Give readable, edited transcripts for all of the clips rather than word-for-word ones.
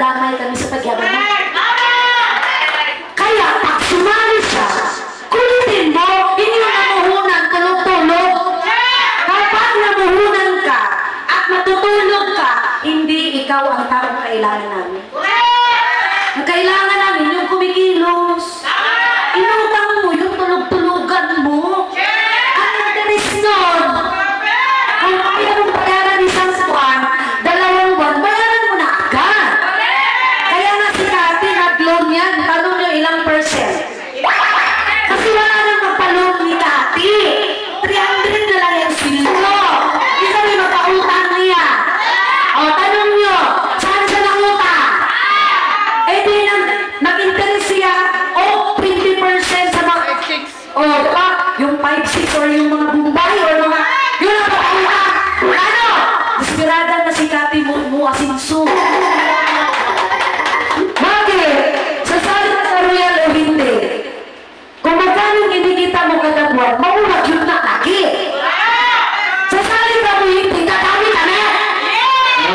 nadamay kami sa pagyaman mo. Kaya, pag sumali siya, kulitin mo, hindi mo namuhunan, tulog-tulog. Kapag namuhunan ka, at matutulog ka, hindi ikaw ang taong kailangan namin. Ang kailangan namin yung kumikilos. Inutang mo yung tulog-tulugan mo. Ang interes nun, kung kaya mong bayaran isang buwan, 2 buwan, bayaran mo na agad. Kaya nga si Kati nag-loan yan, tanong nyo ilang percent. Kasi wala nang magpa-loan ni Kati. 300 na lang yung silyo. Hindi kami magpa-utang niya. O, tanong nyo, saan siya nakutang? Eh di nag-interest siya, o 20% sa mga, o diba, yung 5-6 or yung mga bumbay or mga, yun ang pagkakutang. Ano? Desperada na si Kati mo asinso. Bakit? Sasali ka sa royal o hindi? Kung magkano kinikita mo kada buwan, maulag yun na lagi. Sasali ka mo hindi, tatawin ka na.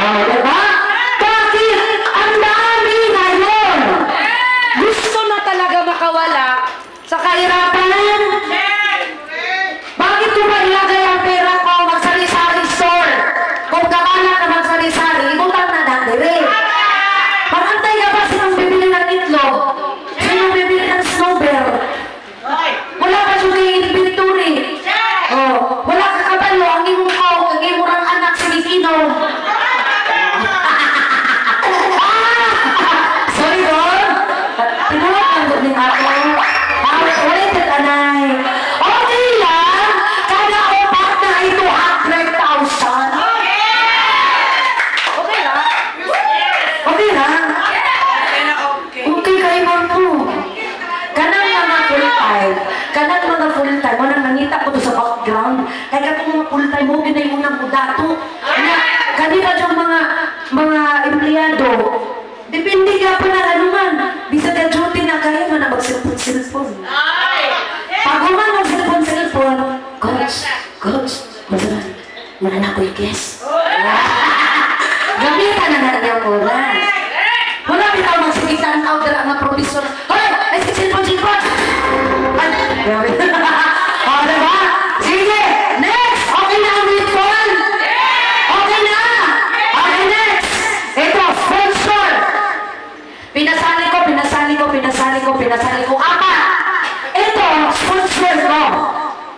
Diba? Bakit? Ang dami ngayon. Gusto na talaga makawala sa kahirapan. Bakit ko ba ilagay ang pera ko magsari-sari store? Kung kamala ka magsari-sari, ibutang na dandere. Pag-antay ka ba sinong bibili ng itlog? Sinong bibili ng snowbell? Wala ka siya kay inventory. Oh, wala ka kabalo, ang imong ko, ang imong ang anak sa ikinom. Sorry, Don. Tinulat ang din ako. Ulit at anay. Okay lang. Kada upat na ay 200,000. Okay lang. Okay lang. Okay kayo mo. Kanang mga full-time. Kanang mga full-time. Walang nangita ko to sa background. Kaya kung mga full-time mo, ginayunan ko dato. Kanina yung mga empleyado. Depende ka pa na ano man. Bisa ka duty na kaya mo na mag-cellphone. Pag human mag-cellphone, Coach, wala na ko i-guess. Gamitan na natin yung oras. Wala bitaw magsigitan out there ang professor. Hoy! Ay, cellphone! Ay, o, diba? Sige! Next! Okay na ang windfall? Okay na! Okay, next! Ito, sponsor! Pinasali ko. Apa! Ito, sponsor ko.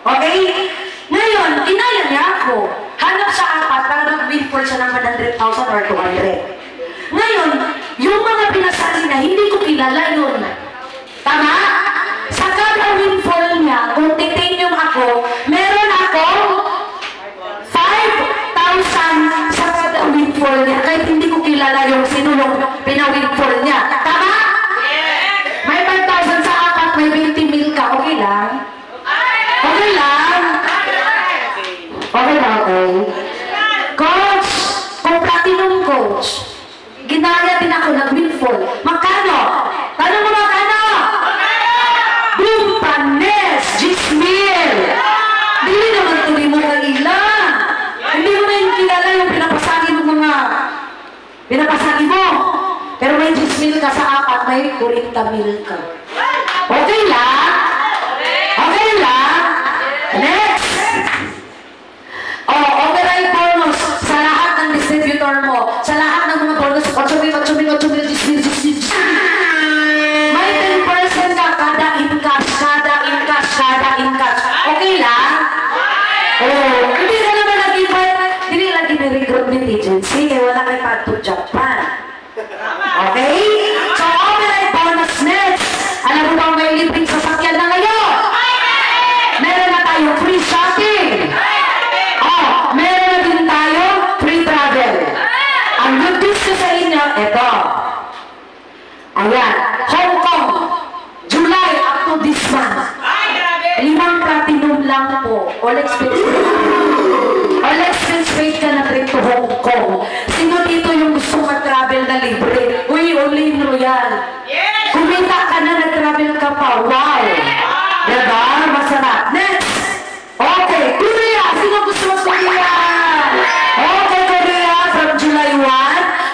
Okay? Ngayon, inaya niya ako. Hanap sa apat para mag-windfall siya ng 100,000 or 200. Ngayon, yung mga pinasali na hindi ko kilala yun. Tama? Sa kada windfall niya, kung titanium ako, meron ako 5,000 sa kada windfall niya. Kahit hindi ko kilala yung sino yung pinawindfall niya. Tama? May 5,000 sa apat, may 20 mil ka. Okay lang? Okay lang? Okay lang, okay. Coach, kung platinum coach, ginaya din ako nag-windfall. Magkano? Tanong mo magkano? Bumpanes, 10 mil. Dili naman tuloy mo kailan. Hindi mo na yung kilala yung pinapasali mo mga pinapasali mo. Pero may 10 mil ka sa apat, may 40 mil ka. Okay lang? Okay lang? Next! Override bonus sa lahat ng distributor mo. Sa lahat ng mga bonus, 8 mil, 10 mil. May 10% ka kada in-cash. Okay lang? Hindi ka naman nag-invite. Hindi lagi may recruitment agency. Kaya wala kay Path to Japan. Okay? So, override bonus next. Alam mo ba may libreng sasakyan na ngayon? Meron na tayong free shopping. Meron na din tayo free travel. Ang good news ko sa inyo, ito. Ayan, Hong Kong, July up to this month. 5 platinum lang po. All expense paid ka na trip to Hong Kong. Sino dito yung gusto mag-travel na libre? Uy, only in Royal. Kumita ka na, nag-travel ka pa. Wow! Diba? Masarap. Next! Okay, Korea! Sino gusto mag-Korea? Okay, Korea, from July 1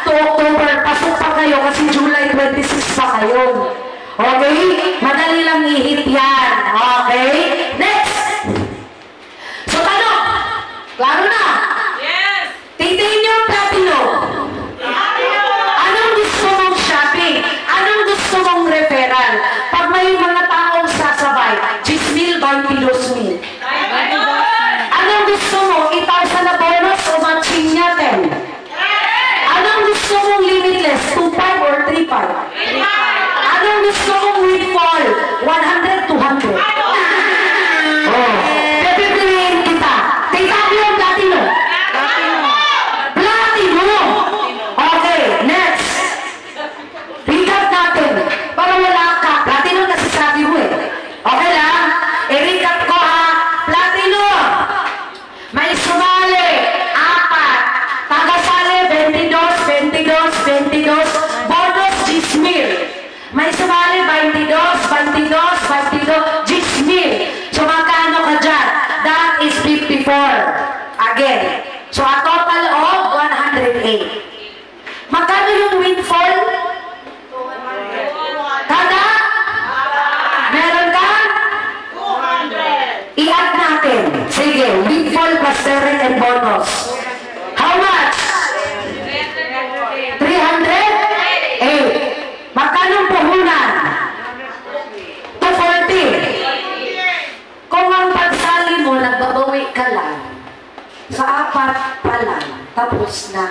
to October, pasok pa kayo kasi July 26 pa kayo. Okay? Madali lang i-hit yan. Okay? Next! So, tanong. Klaro na? Yes! Tingnan niyo ang platino. Anong gusto mong shopping? Anong gusto mong referral? Pag may mga taong sasabay, 10,000, 22,000. Anong gusto mo? 8,000 na bonus o matching niya 10? Anong gusto mong limitless? 2,500 or 3,500? Anong gusto mong windfall? 100, 200? Oh. Pipiliin kita. Tingnan niyo ang platino. Platino! Okay, next. Recap natin. Para wala ka. Platino kasi sabi mo eh. Okay lang? I-recap ko ha. Platino. May sumali. 4. Tagasali. 22, 22, 22. Bonus 10,000. May sumali. 22, 22, 22. 10,000. So magkano ka dyan? That is 54. Again. So a total of 108. Magkano yung windfall? Kada? Meron ka? 200! I-add natin. Sige, windfall plus sharing and bonus. How much? 300? 8. Magkano ang puhunan? 240. Kung ang pagsali mo, nagbabawi ka lang, sa 4 pa lang, tapos na.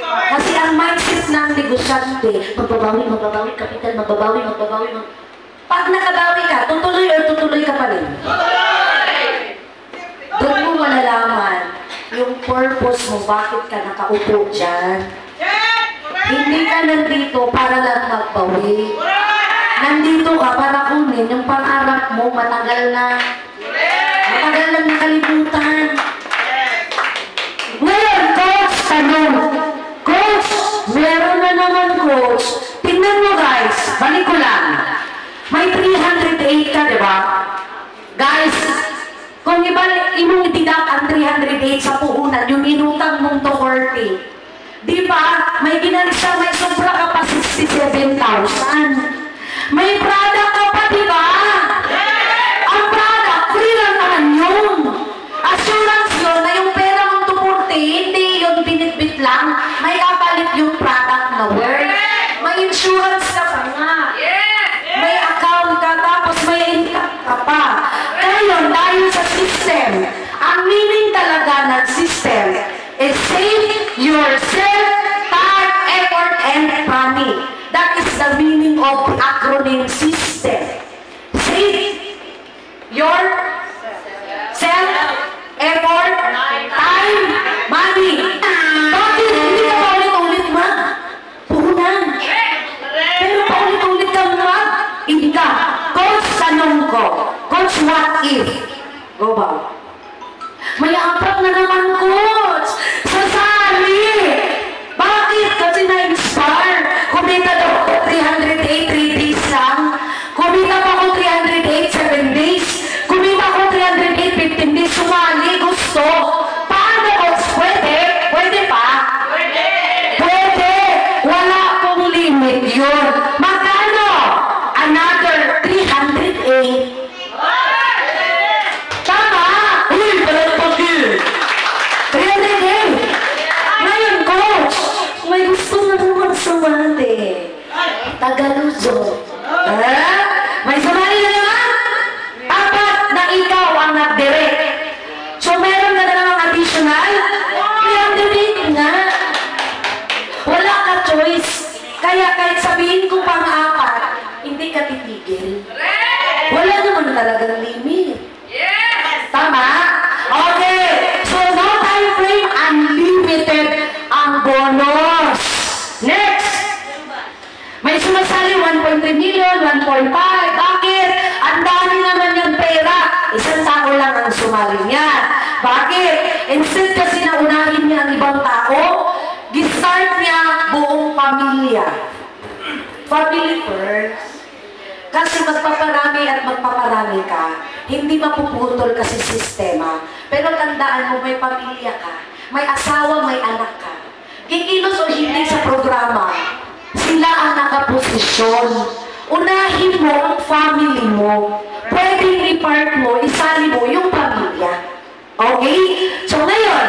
Kasi ang mindset ng negosyante, magbabawi, kapital, magbabawi. Pag nakabawi ka, tutuloy o tutuloy ka pa rin? Doon mo malalaman yung purpose mo, bakit ka nakaupo dyan. Hindi ka nandito para lang magbawi. Nandito ka para kunin yung pangarap mo, matagal na nakalimutan. Ngayon, coach, tanong. Coach, meron na naman, coach. Tingnan mo, guys. Balik ko lang. May 308 ka, di ba? Guys, kung imong itidak ang 308 sa puhunan, yung inutang mong 240. Di ba? May ginansa, may sobra ka pa 67,000. May product ka pa, di ba? Ang product, free lang naman yun. Assurance yun na yung pera mong 240, hindi yun binitbit lang. May kapalit yung product na word. May insurance ka pa nga. May account ka, tapos may income ka pa. Ngayon, dahil sa system, ang meaning talaga ng system is save yourself, time, effort, and money. That is the meaning of the acronym system. Save yourself, effort, time, money. Bakit hindi ka paulit-ulit mag? Puhunan. Pero paulit-ulit ka mag? Hindi ka. Coach, tanong ko. Coach, what if? Go ba? May apat na naman, coach. Sasali. Bakit? Kasi na-inspire. Kumita daw ako 308, 3 days lang. Kumita pa ako 308, 7 days. Kumita ako 308, 15 days. Sumali, gusto. Paano, coach? Pwede? Pwede pa? Pwede. Wala akong limit yun. Magkano? Another 308. Tama? Uy, palagpag yun. 308. Ngayon, coach, may gusto na naman sumali. Tagaluzo. May sumali na naman? Apat na ikaw ang nag-direct. So, meron ka na namang additional? 308 nga. Wala ka choice. Kaya kahit sabihin ko pang 4, hindi ka titigil. Wala naman talagang limit. Tama? Okay. So, no time frame, unlimited ang bonus. Next. May sumasali 1.3 million, 1.5. Bakit? Ang dami naman yung pera. Isang tao lang ang sumali niya. Bakit? Instead kasi na unahin niya ang ibang tao, gistart niya buong pamilya. Family first. Kasi magpaparami at magpaparami ka, hindi mapuputol kasi sistema. Pero tandaan mo, may pamilya ka, may asawa, may anak ka. Kikilos o hindi sa programa, desisyon. Unahin mo ang family mo. Pwedeng i-part mo, isali mo yung pamilya. Okay? So ngayon,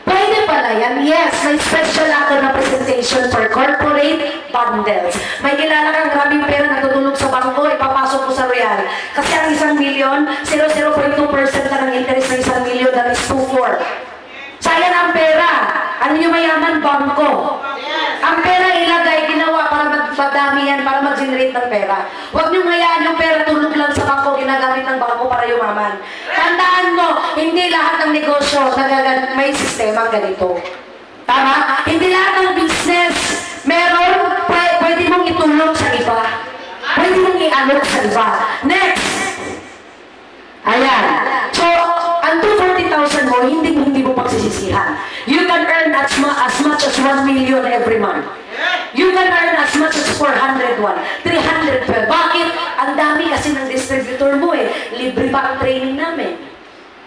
pwede pala yan. Yes, may special ako na presentation for corporate bundles. May kilala kang maraming pera natutulog sa bangko, ipapasok mo sa Royal. Kasi ang 1 million, 0.2% lang ang interest ng 1 million, that is 2.4. Sayang ang pera. Ano yung mayaman? Bangko. Ang pera ilagay, ginawa para magpadami yan, para mag-generate ng pera. Huwag niyong hayaan yung pera tulog lang sa bangko, ginagamit ng bangko para yumaman. Tandaan mo, hindi lahat ng negosyo may sistema ganito. Tama? Hindi lahat ng business meron, pwede mong itulong sa iba. Pwede mong i-alok sa iba. Next! Ayan. So, ang 240,000 mo, hindi mo pagsisisihan. You can earn as much as 1 million every month. You can earn as much as 401, 312. Bakit? Ang dami kasi ng distributor mo eh. Libre pa ang training namin.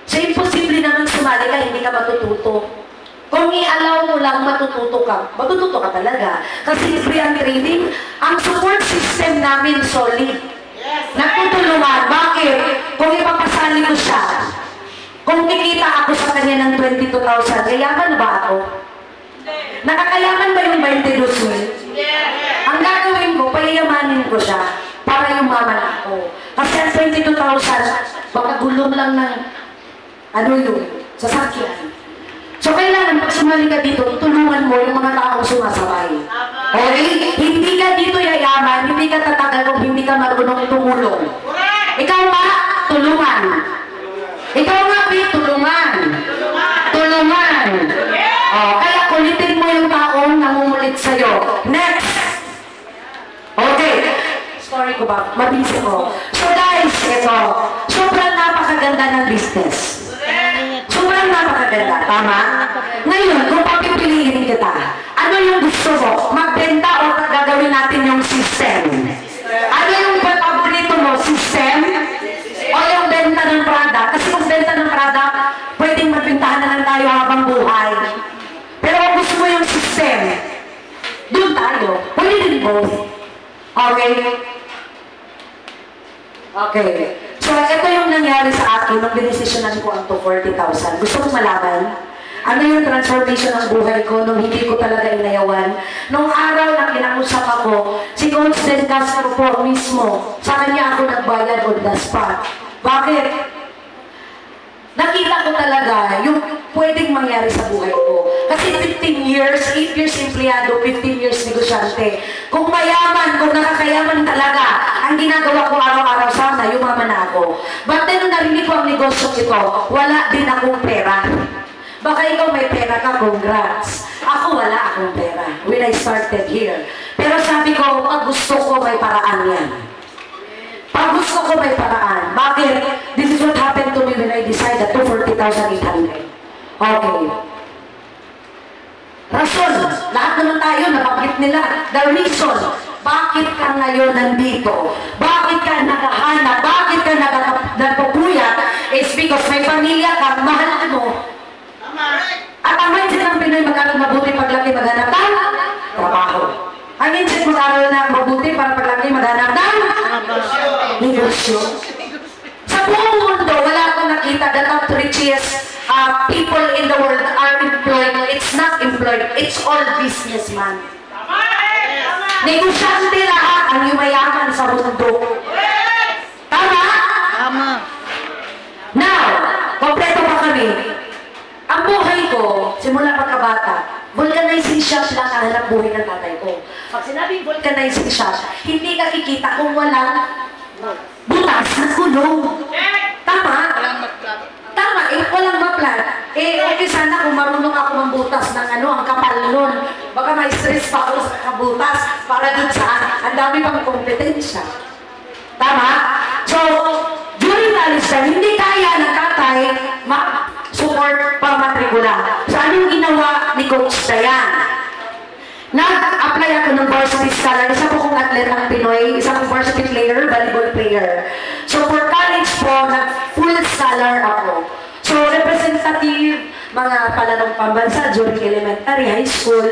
So, imposible naman sumali ka, hindi ka matututo. Kung i-allow mo lang, matututo ka talaga. Kasi libre ang training, ang support system namin solid. Nagtutulungan. Bakit? Kung ipapasali ko siya, kung kikita ako sa kanya ng 22,000, kayaman ba ako? Nakakayaman ba yung 22,000? Ang gagawin ko, payayamanin ko siya para yumaman ako. Kasi ang 22,000, makagulong lang ng sasakyan. So, kailangan pag sumali ka dito, tulungan mo yung mga taong sumasabay. Okay? Hindi ka dito yayaman, hindi ka tatagal kung hindi ka marunong tumulong. Ikaw nga, tulungan. Ikaw nga, tulungan. Tulungan. Kaya kulitin mo yung taong namumulit sa'yo. Next! Okay. Story ko ba? Mabisi ko. So guys, ito. Sobrang napakaganda ng business. Sobrang napakaganda. Tama? Ngayon, kung papipiliin kita, ano yung gusto mo? Magbenta o gagawin natin yung system? Ano yung paborito mo? System? O yung benta ng product? Kasi kung benta ng product, pwedeng magbentahan na lang tayo habang buhay. Pero kung gusto mo yung system, doon tayo. Pwede din both. Okay? Okay. So, ito yung nangyari sa akin nung dinesisyonan ko ang 240,000. Gusto kong malaman, ano yung transformation ng buhay ko nung hindi ko talaga inayawan. Nung araw na kinausap ako, si Coach Den Castro po mismo, sa kanya ako nagbayad on the spot. Bakit? Nakita ko talaga yung pwedeng mangyari sa buhay ko. Kasi 15 years, 8 years empleyado, 15 years negosyante. Kung mayaman, kung nakakayaman talaga, ang ginagawa ko araw-araw sana, yumaman na ako. But then, nung narinig ko ang negosyo ito, wala din akong pera. Baka ikaw may pera ka, congrats. Ako wala akong pera when I started here. Pero sabi ko, pag gusto ko, may paraan yan. Pag gusto ko, may paraan. Bakit? This is what happened to me when I decided to 40,800. Okay. Rason, lahat naman tayo, nabanggit nila. The reason, bakit ka ngayon nandito? Bakit ka nakahanap? Bakit ka nagpupuyat? Is because may pamilya ka, mahal mo. At ang mindset ng Pinoy, mag-aral mabuti paglaki maghanap ng trabaho. Ang mindset mag-aral na mabuti para paglaki maghanap ng negosyo. Sa buong mundo, wala akong nakita the top richest people in the world are employed. It's not employed. It's all businessman. Negosyante lahat ang yumayaman sa mundo. Tama? Tama. Now, kompleto pa kami. Ang buhay ko, simula pagkabata, vulcanizing shop lang ang hanap buhay ng tatay ko. Pag sinabing vulcanizing shop, hindi ka kikita kung walang butas na gulong. Tama? Tama, walang maplat. Okay sana kung marunong ako mambutas ng ang kapal nun. Baka may stress pa ako sa kabutas para dun sa ang dami pang kompetensya. Tama? So, during college time, hindi kaya ng tatay support pang matrikula. So, anong ginawa ni Coach Dayan? Nag-apply ako ng varsity scholar. Isa po kong atletang Pinoy, isa kong varsity player, volleyball player. So, for college po, nag-full scholar ako. So, representative, mga palanong pambansa during elementary, high school,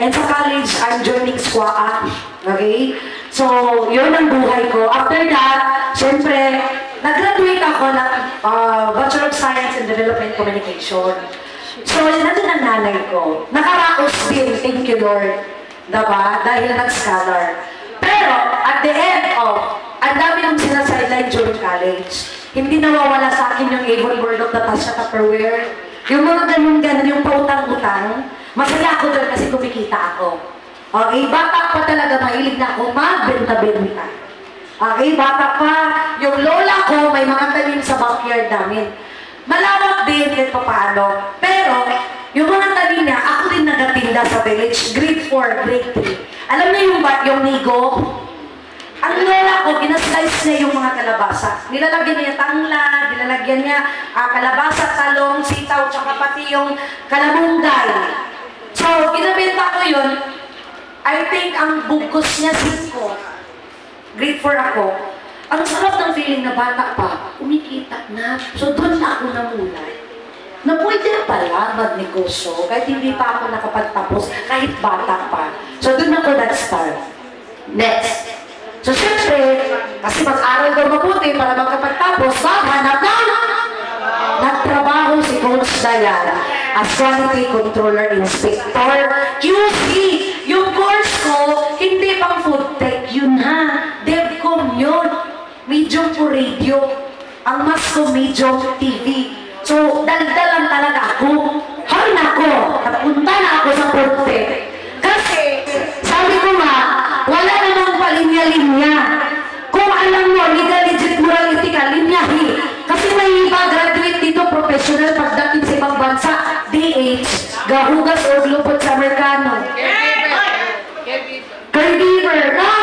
And sa college, I'm joining SWAA. Okay? So, yun ang buhay ko. After that, syempre, nag-graduate ako ng Bachelor of Science in Development Communication. So, nandun ang nanay ko. Nakaraos din, thank you Lord. Diba? Dahil nag-scholar. Pero, at the end of, ang dami ng sinasideline during college. Hindi nawawala sa akin yung able word of the Tasha Tupperware. Yung mga ganun-ganun, yung pautang-utang. Masaya ako doon kasi kumikita ako. Okay, bata pa talaga, mahilig na ako magbenta-benta. Okay, bata pa, yung lola ko may mga tanim sa backyard namin. Malawak din kahit paano. Pero, yung mga tanim niya, ako din nagatinda sa village, grade 4, grade 3. Alam niyo yung nigo? Ang lola ko, ginaslice niya yung mga kalabasa. Nilalagyan niya tanglad, nilalagyan niya kalabasa, talong, sitaw, tsaka pati yung kalamunggay. So, kinabenta ko yun. I think ang bugos niya 5. Grade 4 ako. Ang sarap ng feeling na bata pa, kumikita na. So, doon na ako namulay. Na pwede na pala magnegosyo, kahit hindi pa ako nakapagtapos, kahit bata pa. So, doon ako nag-start. Next. So, syempre, kasi mag-aral daw mabuti para magkapagtapos, hanap na! Nagtrabaho si Coach Dayan as Quality Controller Inspector. QC, yung course ko, hindi pang food tech, yun ha. DevCom yun. Medium po radio. Ang mas ko medium TV. So, daldalan talaga ako. Hay nako, napunta na ako sa food tech. Kasi, sabi ko nga, wala namang palinya-linya. Kung alam mo, legal, legit, morality ka, linyahi. Kasi may iba graduate dito, professional, pagdating sa ibang bansa, DH, gahugas o lupot sa Amerikano. Caregiver, no?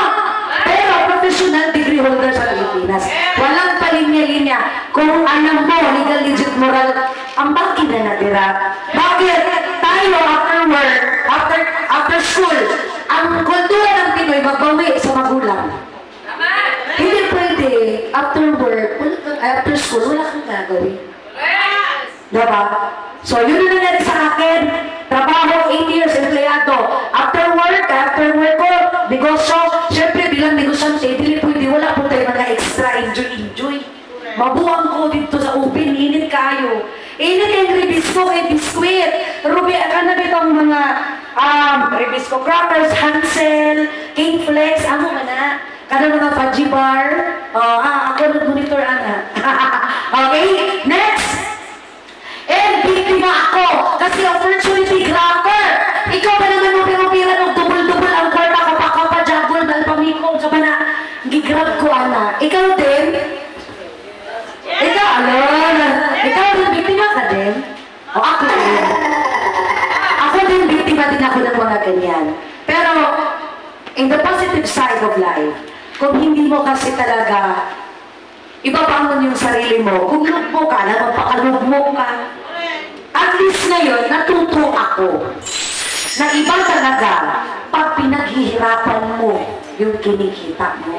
Pero professional degree holder sa Pilipinas. Walang palinya-linya. Kung alam mo, legal, legit, moral, ang baki na natira. Bakit? Tayo, after work, after school, ang kultura ng Pinoy magbawi sa magulang. Hindi pwede, after work, after school, wala kang gagawin. Diba? So, yun na nangyari sa akin. Trabaho, 8 years, empleyado. After work ko, negosyo. Siyempre, bilang negosyante, hindi pwede, wala po tayo mga extra enjoy. Mabuang ko dito sa upin, init kayo. Init yung ribisco, biskuit. Ruby, ano itong mga ribisco crackers, Hansel, King Flex, ano ka na? Kada mga fudgy bar. Ako nag-monitor, ana. Okay, next. And biktima ako kasi opportunity grabber. Ikaw ba naman pira ng double-double ang kwarta kapaka jagol dahil pamiko sa na gigrab ko, ana. Ikaw din? Ikaw, alon. Ikaw din, biktima ka din? O ako din. Ako din, biktima din ako ng mga ganyan. Pero, in the positive side of life, kung hindi mo kasi talaga ibabangon yung sarili mo, kung lugmo ka na, magpakalugmo ka. At least ngayon, natuto ako na iba talaga pag pinaghihirapan mo yung kinikita mo.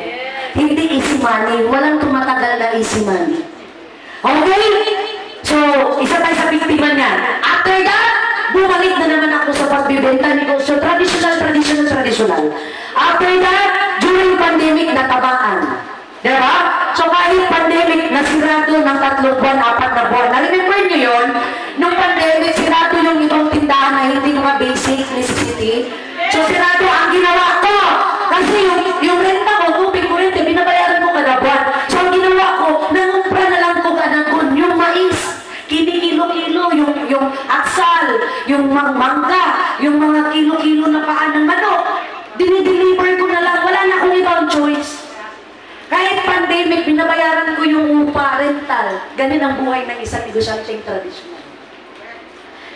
Hindi easy money, walang tumatagal na easy money. Okay? So, isa tayo sa biktima niyan. After that, bumalik na naman ako sa pagbibenta negosyo. Traditional. After that, during pandemic, natabaan. Diba? So kahit pandemic, nasirado ng 3 buwan, 4 na buwan. Na-remember nyo yun? Nung pandemic, sirado yung ibang tindahan na hindi mga basic necessity. So sirado ang ginawa ko. Kasi yung renta ko, tubig ko renta, binabayaran ko kada buwan. So ang ginawa ko, nangumpra na lang ko kanagon, yung mais, kinikilo-kilo, yung aksal, yung mangga, yung mga kilo-kilo na paa ng manok. Dinideliver ko na lang, wala na akong ibang choice. Kahit pandemic, binabayaran ko yung upa, rental. Ganun ang buhay ng isang negosyanteng tradisyonal.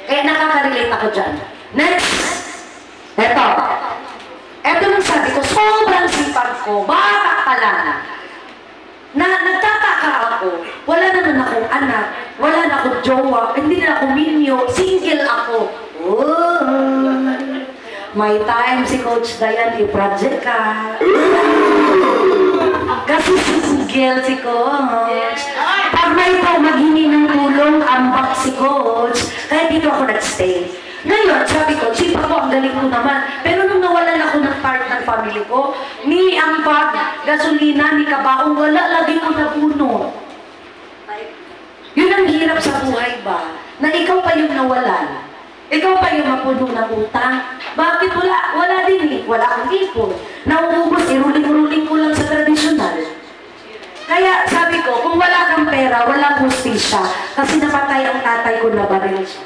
Kaya nakaka-relate ako dyan. Next! Eto nang sabi ko, sobrang sipag ko, bata pa lang. Nagtataka ako, wala naman akong anak, wala na akong jowa, hindi na ako minyo, single ako. May time si Coach Dayan, i-project ka. Kasi single si Coach. Pag may ito maghingi ng tulong, ambak si Coach. Kaya dito ako nag-stay. Ngayon, sabi ko, sipa ko, ang galing ko naman. Pero nung nawalan ako ng part ng family ko, ni ang bag, gasolina, ni kabaong, wala, lagi ko nabuno. Yun ang hirap sa buhay ba? Na ikaw pa yung nawalan. Ikaw pa yung mapuno ng utang. Bakit wala? Wala din eh. Wala akong ipon. Nauubos, iruling-ruling ko lang sa tradisyonal. Kaya sabi ko, kung wala kang pera, walang hustisya. Kasi napatay ang tatay ko, nabaril siya.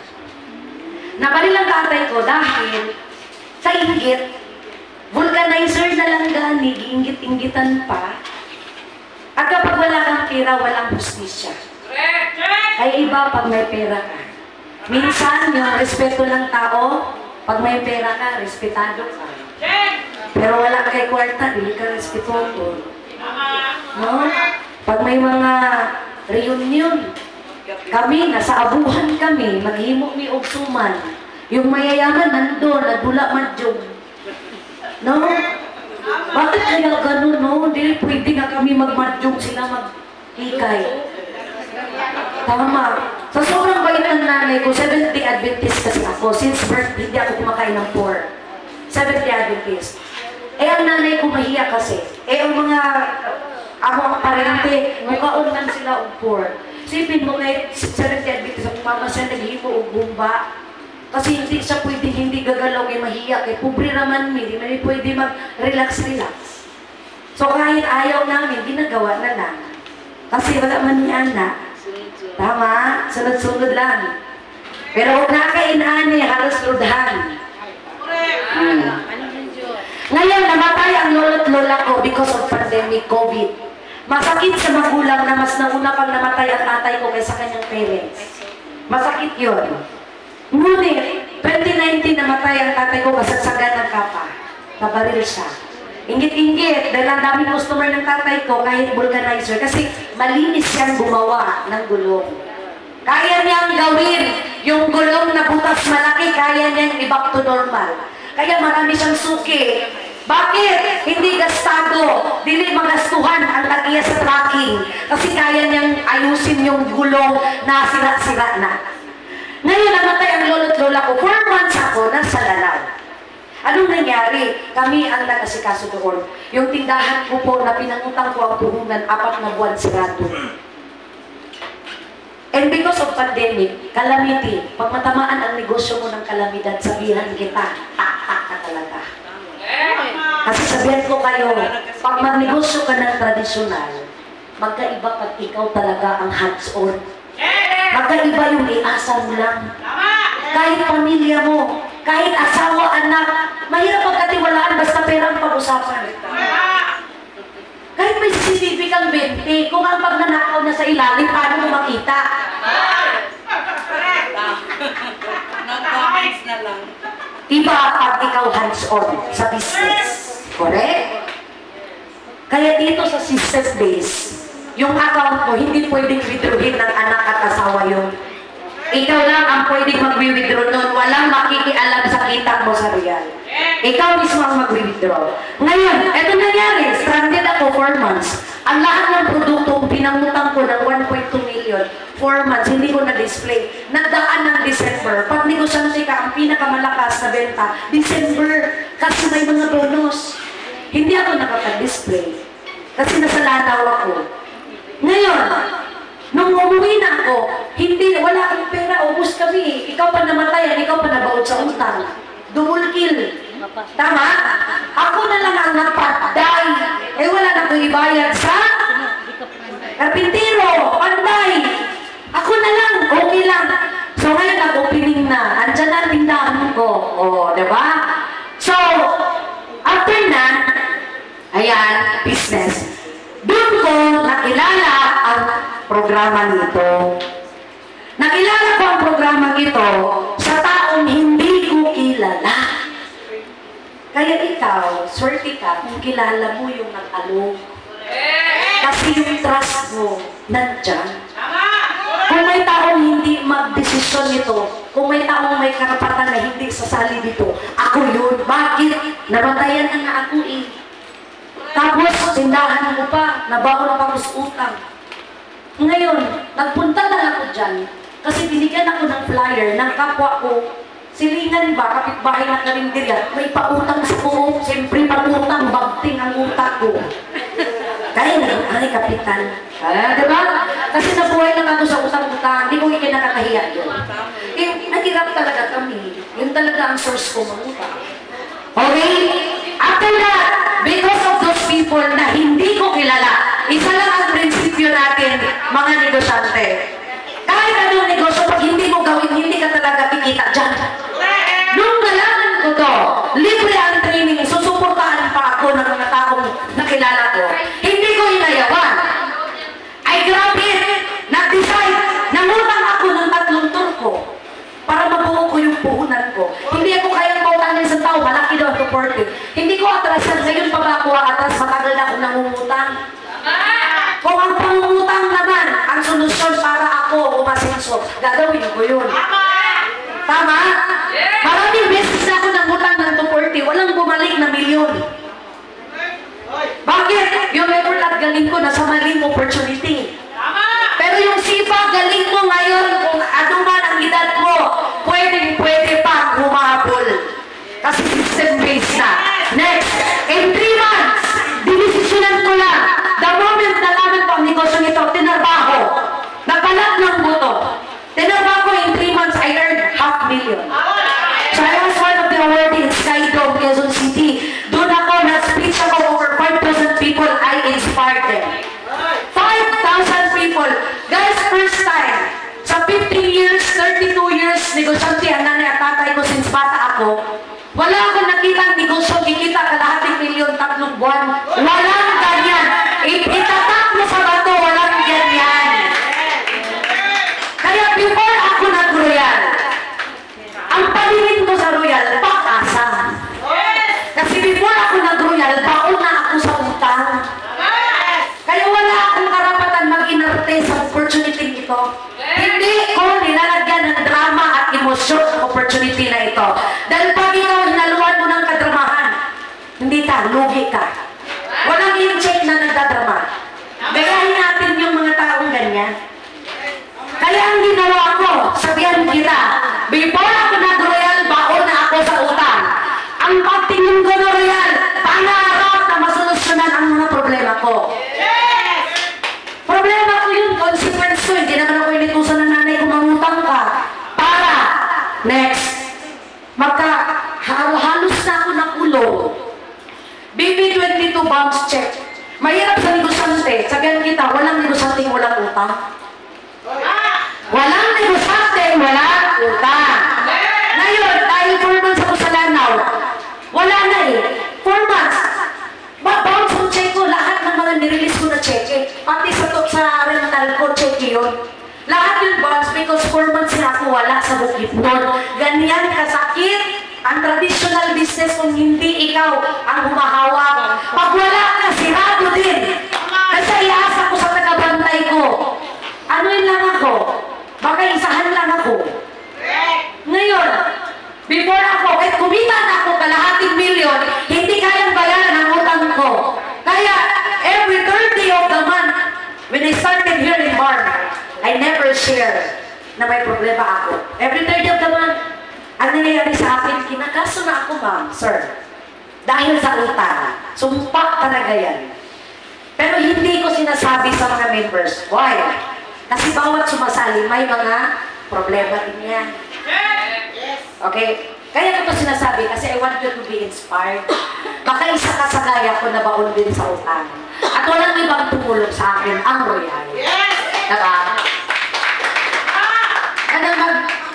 Nabaril ang tatay ko dahil sa inggit, vulcanizer na lang gani, giinggit-inggitan pa. At kapag wala kang pera, walang hustisya. Kaya iba pag may pera ka. Minsan, yung respeto ng tao, pag may pera ka, respetado ka. Pero wala ka kay kwarta, hindi ka respetoso. No? Pag may mga reunion, kami, nasa abuhan kami, maghimo mi og suman. Yung mayayaman nandun, nadula madyog. No? Bakit kaya ganun, no? Hindi pwede na kami magmadyog, sila mag-hikay. Tama. Sa sobrang bait ng nanay ko, 70 Adventist kasi ako. Since birth, hindi ako kumakain ng pork. 70 Adventist. Eh, ang nanay ko mahiya kasi. Eh, ang mga, ako ang parente, mukhaon lang sila og pork. Sipin mo kahit 70 Adventist, ang mama siya naghimo og bumba. Kasi hindi siya pwedeng hindi gagalaw kay mahiya. Kay pobre naman mi, hindi pwede mag-relax-relax. So, kahit ayaw namin, ginagawa na lang. Kasi wala man ni anak. Tama, sunod-sunod lang. Pero huwag nakainani, halos ludhan. Ngayon, namatay ang lolo't lola ko because of pandemic, COVID. Masakit sa magulang na mas nauna pang namatay ang tatay ko kaysa kanyang parents. Masakit yun. Ngunit, 2019 namatay ang tatay ko kasagsagan ng kapa. Nabaril siya. Inggit-inggit, dahil ang daming customer ng tatay ko kahit vulcanizer kasi malinis siyang gumawa ng gulong. Kaya niyang gawin yung gulong na butas malaki, kaya niyang i-back to normal. Kaya marami siyang suki. Bakit? Hindi gastado, dili magastuhan ang tagiya sa tracking kasi kaya niyang ayusin yung gulong na sira-sira na. Ngayon, namatay ang lolo't lola ko. 4 months ako nasa Lanao. Anong nangyari? Kami ang nag-asikaso doon. Yung tindahan ko po na pinangutang ko ang puhunan, 4 na buwan sirado. And because of pandemic, calamity, pag matamaan ang negosyo mo ng kalamidad, sabihan kita, tak-tak ka talaga. Kasi sabihan ko kayo, pag magnegosyo ka ng tradisyonal, magkaiba pag ikaw talaga ang hands-on. Magkaiba yung iasa mo lang. Kahit pamilya mo, kahit asawa, anak, mahirap pagkatiwalaan basta pera ang pag-usapan. Kahit may CCTV kang 20, kung ang pagnanakaw na sa ilalim, paano mo makita? Na lang. Iba pag ikaw hands-on sa business. Correct? Kaya dito sa system base, yung account mo, hindi pwedeng withdrawin ng anak at asawa yun. Ikaw lang ang pwedeng mag-withdraw nun. Walang makikialam sa kita mo sa real. Ikaw mismo ang mag-withdraw. Ngayon, eto nangyari. Stranded ako 4 months. Ang lahat ng produktong pinangutang ko ng 1.2 million, 4 months, hindi ko na-display. Nagdaan ng December. Pag negosyante ka, ang pinakamalakas na benta, December. Kasi may mga bonus. Hindi ako nakapag-display. Kasi nasa Lanao ako. Ngayon, nung umuwi na ako, wala akong pera, ubus kami. Ikaw pa namatayan, ikaw pa nabaod sa utang. Double kill. Tama? Ako na lang ang napaday. Eh wala na akong ibayad sa karpintero, panday. Ako na lang, okay lang. So ngayon nag-opening na. Andyan na ang tindahan ko. O, diba? So, after na, ayan, business. Doon ko nakilala ang programa nito. Nakilala ko ang programa ito sa taong hindi ko kilala. Kaya ikaw, swerte ka kung kilala mo yung nag-alok. Kasi yung trust mo, nandyan. Kung may taong hindi mag-desisyon nito, kung may taong may karapatan na hindi sasali dito, ako yun. Bakit? Namatayan na nga ako eh. Tapos, tindahan mo pa, nabaon pa ko sa utang. Ngayon, nagpunta lang ako dyan kasi binigyan ako ng flyer ng kapwa ko Silingan ba, kapitbahay na karinderya, may pautang sa buhok. Siyempre, pag-utang, bagting ang utak ko. Kaya na, ay kapitan. Diba? Kasi nabuhay lang ako sa utang-utang, hindi ko ikinakakahiya yun. Eh, naghirap talaga kami. Yun talaga ang source ko mangutang. Okay? After that, because of those people na hindi ko kilala, isa lang ang prinsipyo natin, mga negosyante. Kahit anong negosyo, pag hindi mo gawin, hindi ka talaga kikita dyan. Nung nalaman ko to, libre ang training, susuportahan pa ako ng mga taong nakilala ko. Hindi ko inayawan. Ay grabe, nag-decide, nangutang ako ng 3 turko para mabuo ko yung puhunan ko. Hindi ako kayang pautanin sa tao, malaki daw ito 40. Hindi ko atrasan, ngayon pa ba ako atras, matagal na ako nangungutang. Kung ang pangungutang naman, ang solusyon para ako umasenso, gagawin ko yun. Tama? Maraming beses na ako nangutang ng 240, walang bumalik na milyon. Bakit? Yung effort at galing ko nasa maling opportunity. Pero yung sipa, galing mo ngayon, kung ano man ang edad mo, pwede pa humabol. Kasi system-based na. Next, in 3 months, dinisisyonan ko lang. The moment nalaman ko ang negosyo nito, tinarbaho. Nagbalat ng buto. Tinarbaho ko in 3 months, I earned $500,000. So I was one of the awardee in Skydome, Quezon City. Doon ako, na-speech ako over 5,000 people, I inspired them. 5,000 people. Guys, first time, sa 15 years, 32 years, negosyante ang nanay at tatay ko since bata ako, wala akong nakita ang negosyo, kikita kalahating milyon, 3 buwan. Walang ganyan. Itatak mo sa bato, walang ganyan. Kaya before ako nag-royal, ang paningin ko sa royal, pag-asa. Kasi before ako nag-royal, baon na ako sa utang. Kaya wala akong karapatan mag-inarte sa opportunity ito. Hindi ko nilalagyan ng drama at emosyon sa opportunity na ito. Dahil pag ikaw hinaluan mo ng kadramahan, hindi ka, lugi ka. Walang yung check na nagdadrama. Gayahin natin yung mga taong ganyan. Kaya ang ginawa ko, sabihan kita, before ako nag-royal, baon na ako sa utang. Ang pagtingin ko na royal, pangarap na masolusyonan ang mga problema ko. Problema ko yun, consequence ko, hindi naman ako initusan ng nanay kung mangutang ka. Para, next, halos na ako nakulong. BB22 bounce check. Mahirap sa negosyante, sabihan kita, walang negosyante, walang utang. Walang negosyante, walang utang. Ngayon, dahil 4 months ako sa Lanao, wala na eh. 4 months. Bounce ang check ko, lahat ng mga nirelease ko na check eh. Pati sa rental ko, check yun. Lahat yung bounce because 4 months na ako wala sa Bukidnon. Ganyan kasakit ang traditional business kung hindi ikaw ang humahawak. Pag wala ka, sirado din. Kasi iasa ko sa tagabantay ko. Ano yun lang ako? Baka isahan lang ako. Ngayon, before ako, kahit kumita na ako kalahating milyon, hindi kayang bayaran ang utang ko. Kaya, every 30 of the month, when I started here in Bar, I never share na may problema ako. Every 30 of the month, ang nangyayari sa akin, kinakaso na ako, ma'am, sir. Dahil sa utang. Sumpa talaga yan. Pero hindi ko sinasabi sa mga members. Why? Kasi bawat sumasali, may mga problema din yan. Okay? Kaya ko ito sinasabi kasi I want you to be inspired. Baka isa ka sa gaya ko na baon din sa utang. At walang ibang tumulong sa akin, ang royal. Diba?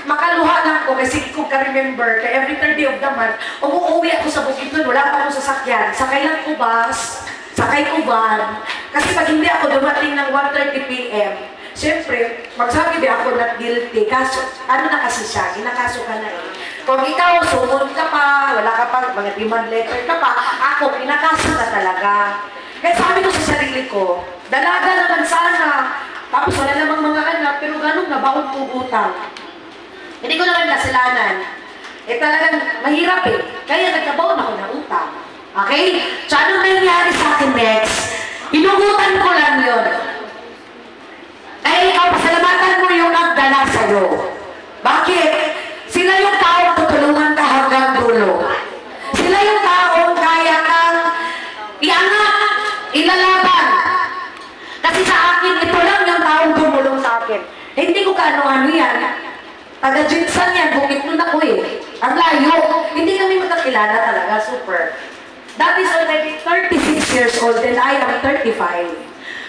Makaluha lang ko kasi kung ka-remember, kaya every 30 of the month, umuwi ako sa Bukidnon, wala pa akong sasakyan. Sakay lang ko bus, sakay ko van. Kasi pag hindi ako dumating ng 1:30 p.m., siyempre, magsabi di ako not guilty. Kaso, ano na kasi siya, inakaso ka na eh. Kung ikaw, sumunod ka pa, wala ka pa, mga demand letter ka pa, ako, inakaso ka talaga. Kaya sabi ko sa sarili ko, dalaga naman sana, tapos wala namang mga anak, pero ganun na, baon pugutan. Hindi ko naman kasalanan. Eh talagang mahirap eh. Kaya nagkabaon ako ng utang. Okay? So anong nangyari sa akin next? Hinugutan ko lang yun. Kaya ikaw, pasalamatan mo yung nagdala sa'yo. Bakit? Sila yung tao tutulungan. ano yan. Taga-Jinsan yan, bukit nun ako eh. Ang layo. Hindi kami magkakilala talaga, super. That is already 36 years old and I am 35.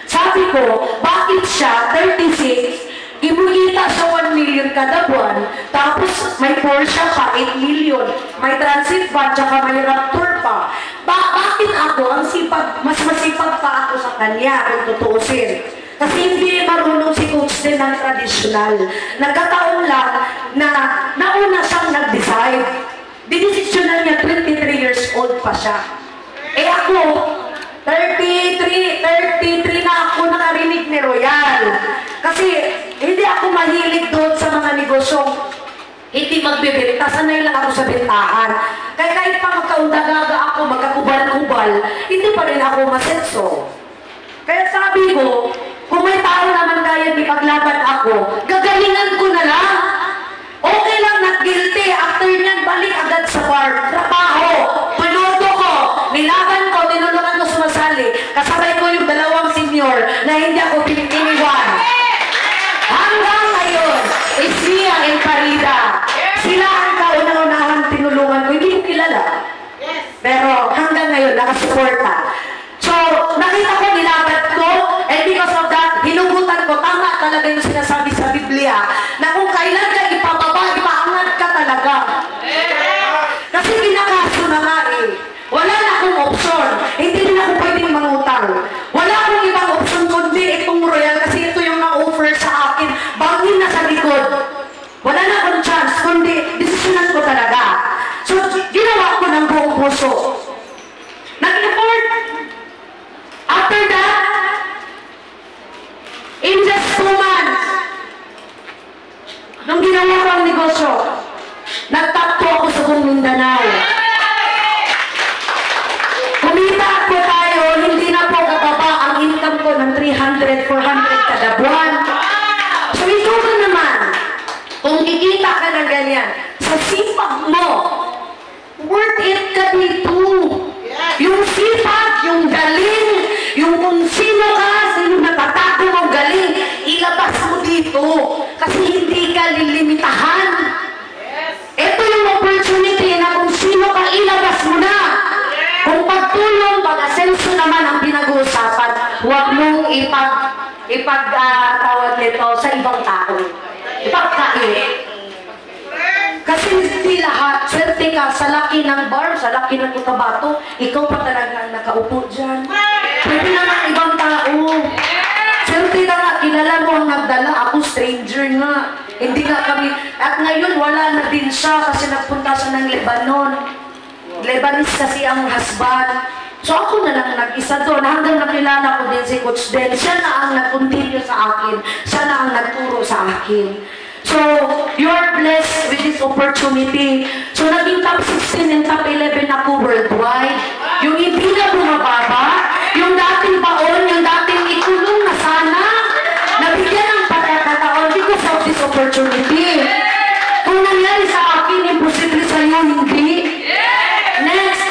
Sabi ko, bakit siya, 36, imulita siya 1 million kada buwan, tapos may Porsche pa, 8 million, may transit pa, tsaka may Raptor pa. Bakit ako, mas masipag pa ako sa kanya, kung tutuusin. Kasi hindi marunong si Coach din ng tradisyonal. Nagkataon lang na nauna siyang nag-decide. Dinesisyonan niya, 23 years old pa siya. Eh ako, 33 na ako nakarinig ni Royal. Kasi hindi ako mahilig doon sa mga negosyong hindi magbibenta. Sanay lang ako sa bentahan. Kaya kahit pa magkaundagaga ako, magkakubal-kubal, hindi pa rin ako masetso. Kaya sabi ko, kung may tao naman kaya ipaglaban ako, gagalingan ko na lang. Okay lang nag-guilty. After niyan, balik agad sa bar. Trabaho. Pinuto ko. Nilaban ko. Tinulungan ko sumasali. Kasabay ko yung 2 senior na hindi ako pinipiniwan. Hanggang ngayon, Isia and Farida. Sila ang kauna-unahan tinulungan ko. Hindi ko kilala. Pero hanggang ngayon, nakasuporta. So, nakita ko, nilaban ko, and because of that, hinugutan ko, tama talaga yung sinasabi sa Biblia, na kung kailan ka ipababa, ipaangat ka talaga. Kasi pinakaso na nga eh. Wala na akong option. Hindi rin ako pwedeng mangutang. Wala akong ibang option kundi itong Royal, kasi ito yung na-offer sa akin. Bangin na sa likod. Wala na akong chance, kundi desisyonan ko talaga. So, ginawa ko ng buong puso. Nag-effort. After that, in just 2 months, nung ginawa ko ang negosyo, nagtakto ako sa buong Mindanao. Kumita po tayo, hindi na po kakaba ang income ko ng 300, 400 kada buwan. So ikaw ba naman, kung kikita ka ng ganyan, sa sipag mo, worth it ka dito. Yung sipag, yung galing, yung kung sino ka, sino natatago mong galing, ilabas mo dito. Kasi hindi ka lilimitahan. Ito yung opportunity na kung sino ka, ilabas mo na. Kung pagtulong, pag-asenso naman ang pinag-uusapan, huwag mong ipagtawag nito sa ibang tao. Ipagkait. Kasi hindi lahat, swerte ka sa laki ng bar, sa laki ng Cotabato, ikaw pa talaga ang nakaupo dyan. Pwede naman ibang tao. Swerte na nga, kilala mo ang nagdala, ako stranger nga. Hindi nga kami, at ngayon wala na din siya kasi nagpunta siya ng Lebanon. Lebanese kasi ang husband. So ako na lang nag-isa doon, hanggang nakilala ko din si Coach Den. Siya na ang nag-continue sa akin, siya na ang nagturo sa akin. So, you are blessed with this opportunity. So, naging top 16 and top 11 ako worldwide. Yung hindi na bumababa, yung dating baon, yung dating ikulong na sana, nabigyan ng pagkakataon because of this opportunity. Kung nangyari sa akin, imposible sa iyo, hindi. Next,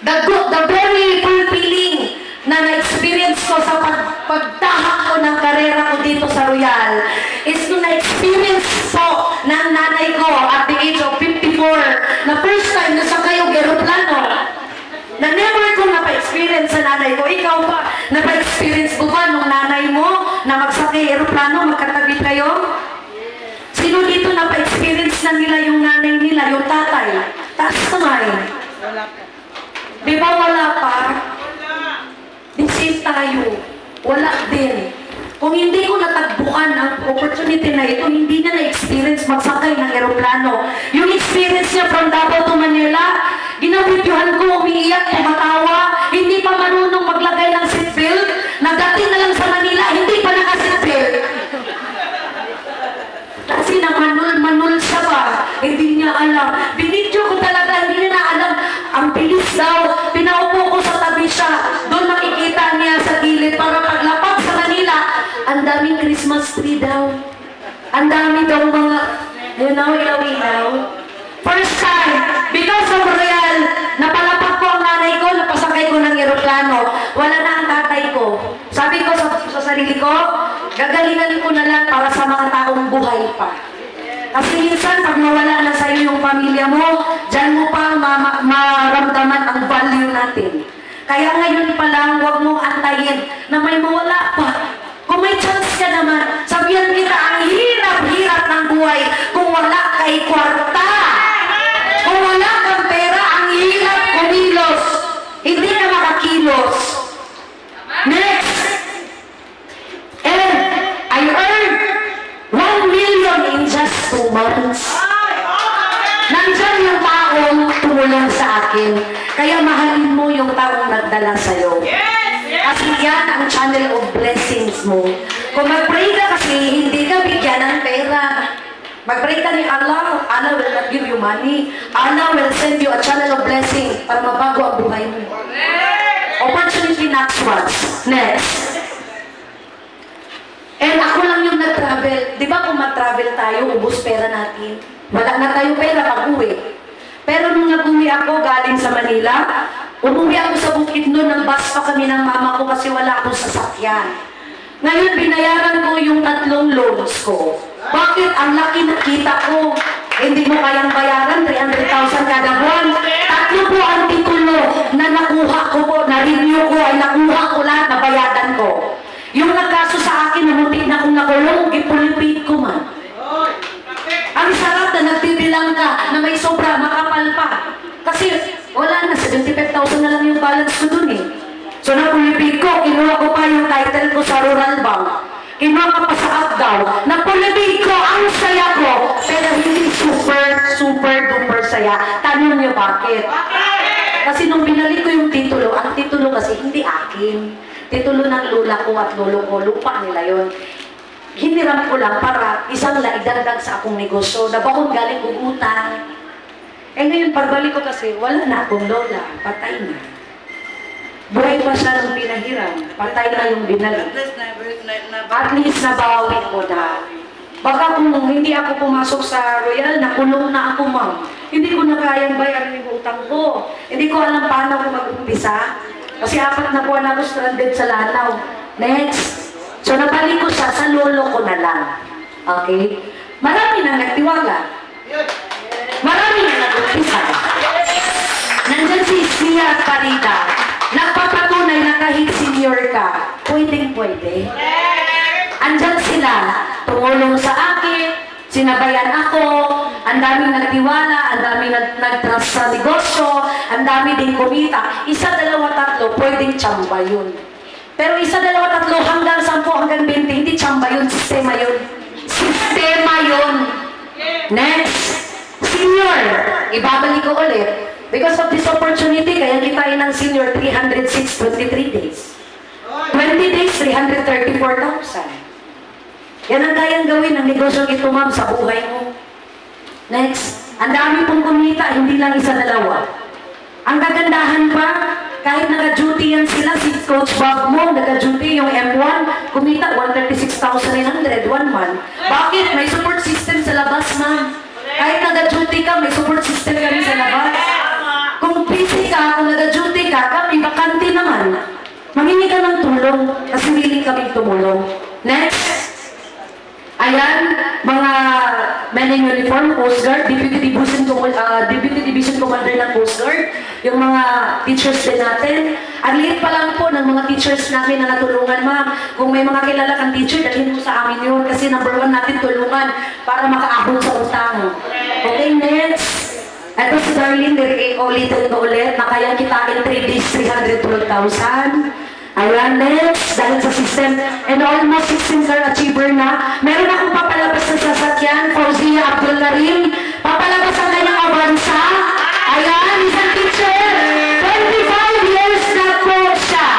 the very fulfilling na na-experience ko sa pagtahak ko ng karera ko dito sa Royal is nung na-experience po ng nanay ko at the age of 54 na first time na sa kayong aeroplano na never ko napa-experience sa nanay ko. Ikaw ba, napa-experience mo ba nung nanay mo na magsakay aeroplano, magkatabi kayo? Sino dito napa-experience na nila yung nanay nila, yung tatay? Taas kamay. Di ba wala pa? Di same tayo. Wala din. Kung hindi ko natagbuan ang opportunity na ito, hindi niya na-experience magsakay ng aeroplano. Yung experience niya from Davao to Manila, ginabidyohan ko, umiiyak, tumatawa, hindi pa marunong maglagay ng seatbelt, nagdating na lang sa Manila, hindi pa naka-seatbelt. Kasi namanul-manul siya ba? Hindi niya alam. Binidyo ko talaga, hindi niya na alam. Ang bilis daw, pinaupo ko sa tabi siya. Doon makikita niya sa gilid para paglapag sa Manila, ang daming Christmas tree daw. Ang dami daw mga, ilaw-ilaw. First time, because of Royal, napalapag ko ang nanay ko, napasakay ko ng aeroplano. Wala na ang tatay ko. Sabi ko sa sarili ko, gagalingan ko na lang para sa mga taong buhay pa. Kasi minsan, pag nawala na sa'yo yung pamilya mo, dyan mo pa maramdaman ang value natin. Kaya ngayon pa lang, huwag mong antayin na may mawala pa. Kung may chance ka naman, sabihan kita, ang hirap-hirap ng buhay kung wala kay kwarta. Kung wala kang pera, ang hirap kumilos. Hindi ka makakilos. Next. And I earned 1 million in just 2 months. Nandyan yung taong tumulong sa akin. Kaya mahalin mo yung taong nagdala sa'yo. Kasi yan ang channel of blessings mo. Kung mag-pray ka kasi, hindi ka bigyan ng pera. Mag-pray ka ni Allah, Allah will not give you money. Allah will send you a channel of blessing para mabago ang buhay mo. Opportunity not once. Next. And ako lang yung nag-travel. Di ba kung mag-travel tayo, ubos pera natin? Wala na tayong pera pag-uwi. Pero nung nag-uwi ako galing sa Manila, umuwi ako sa Bukidnon ng bus pa kami ng mama ko kasi wala akong sasakyan. Ngayon, binayaran ko yung 3 loans ko. Bakit? Ang laki na kita ko. Hindi mo kayang bayaran, 300,000 kada buwan. 3 po ang titulo na nakuha ko po, na-renew ko, ay nakuha ko lahat, nabayadan ko. Yung nagkaso sa akin, namuntik na akong nakulong, ipulipid ko man. Ang sarap na nagbibilang ka na may sobra, makapal pa. Kasi wala na, 75,000 na lang yung balance ko dun eh. So napulipid ko, kinuha ko pa yung title ko sa Rural Bank. Kinuha ko pa sa Abdaw. Napulipid ko, ang saya ko. Pero hindi super duper saya. Tanong niyo bakit? Kasi nung binalik ko yung titulo, ang titulo kasi hindi akin. Titulo ng lula ko at lolo ko, lupa nila yon. Hiniram ko lang para isang laidagdag sa akong negosyo. Nabakong galing kong utang. Eh ngayon, pagbalik ko kasi, wala na akong lola. Patay na. Buhay pa siya nung pinahiram. Patay na yung binalik. At least nabawi ko na. Baka kung hindi ako pumasok sa Royal, nakulong na ako, ma'am. Hindi ko na kayang bayaran yung utang ko. Hindi ko alam paano ko mag-umpisa. Kasi 4 na buwan ako stranded sa Lanao. Next. So nabalik ko siya sa lolo ko na lang. Okay? Marami nang nagtiwala. Marami nang nag-umpisa. Nandyan si Sia at Parida. Nagpapatunay na kahit senior ka, pwedeng-pwede. Andyan sila. Tumulong sa akin. Sinabayan ako, ang daming nagtiwala, ang daming nag-trust sa negosyo, ang dami din kumita. 1, 2, 3, pwedeng tsamba yun. Pero 1, 2, 3, hanggang 10, hanggang 20, hindi tsamba yun, sistema yun. Sistema yun. Next, senior, ibabalik ko ulit. Because of this opportunity, kaya kitain ng senior 306, 23 days. 20 days, 334,000. Yan ang kayang gawin ng negosyo ito, ma'am, sa buhay mo. Next, ang dami pong kumita, hindi lang 1, 2. Ang kagandahan pa, kahit naka-duty yan sila, si Coach Bob mo, naka-duty yung M1, kumita 136,900, 1 month. Bakit? May support system sa labas, ma'am. Kahit naka-duty ka, may support system kami sa labas. Kung busy ka, kung naka-duty ka, kami bakante naman. Mangingi ka ng tulong, kasi willing kami tumulong. Next. Ayan, mga men in uniform, Coast Guard, Deputy Division Commander ng Coast Guard, yung mga teachers din natin. Ang liit pa lang po ng mga teachers namin na natulungan, ma'am. Kung may mga kilala kang teacher, dalhin mo sa amin yun. Kasi number 1 natin tulungan para makaahon sa utang. Okay, next. Ito si Darlene, ulitin ko ulit, na kaya kitain 3 days, 312,000. Ayan, next, dahil sa system, and almost 16 car achiever na. Meron akong papalabas na sasakyan, Fauzia Abdul Karim. Papalabas ang kanyang Avanza. Ayan, isang teacher. 25 years na po siya.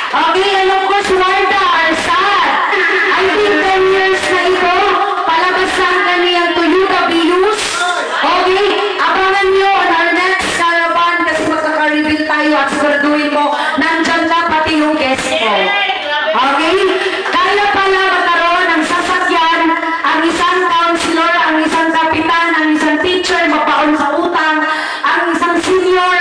Okay, alam ko si Warda Arsad. I think 10 years na ito. Palabas na ang kanyang Toyota Vios. Okay, abangan nyo on our next caravan kasi magkaka-reveal tayo at siguraduhin mo, nandyan na pati yung guest mo. Okay? Kaya pala magkaroon ng sasakyan, ang isang counselor, ang isang kapitan, ang isang teacher, mapaon sa utang, ang isang senior,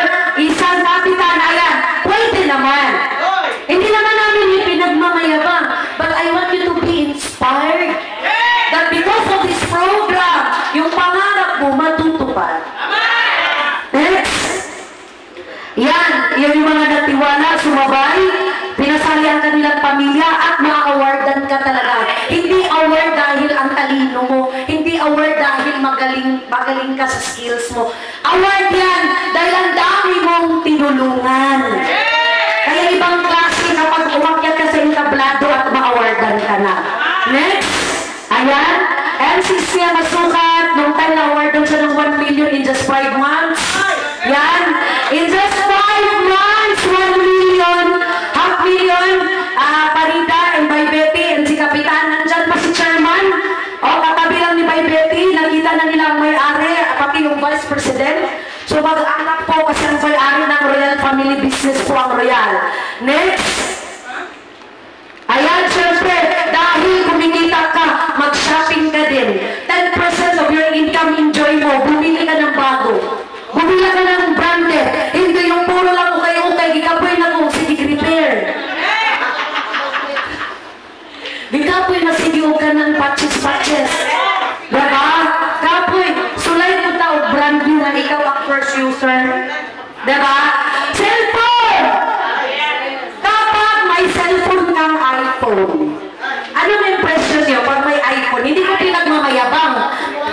Yan yung mga nagtiwala, sumabay, pinasali ang kanilang pamilya at ma-awardan ka talaga. Hindi award dahil ang talino mo, hindi award dahil magaling ka sa skills mo. Award yan dahil ang dami mong tinulungan. Kaya ibang klase kapag umakyat ka sa entablado at ma-awardan ka na. Next, ayan, MCC niya masukat, nung time na-awardan siya ng 1 million in just 5 months. Yan, in just 5 months, 1 million, half million, Parida and Bay Betty and si Kapitan, nandyan pa si Chairman. O, katabi lang ni Bay Betty, nakita na nila ang may-ari, pati yung Vice President. So, mag-anak po kasi ang may-ari ng Royal Family Business po ang Royal. Next, ayan, syempre, dahil kumikita ka, mag-shopping ka din. 10% of your income, enjoy mo, bumili ka ng bago. Bumili ka ng branded. Hindi yung puro lang ukay-ukay, gikapoy na kung sige repair. Gikapoy na sige ka ng patches-patches. Diba? Kapoy, sulay mo tao, brand new na ikaw ang first user. Diba? Cellphone! Kapag may cellphone kang iPhone, ano may impression niyo pag may iPhone? Hindi ko pinagmamayabang.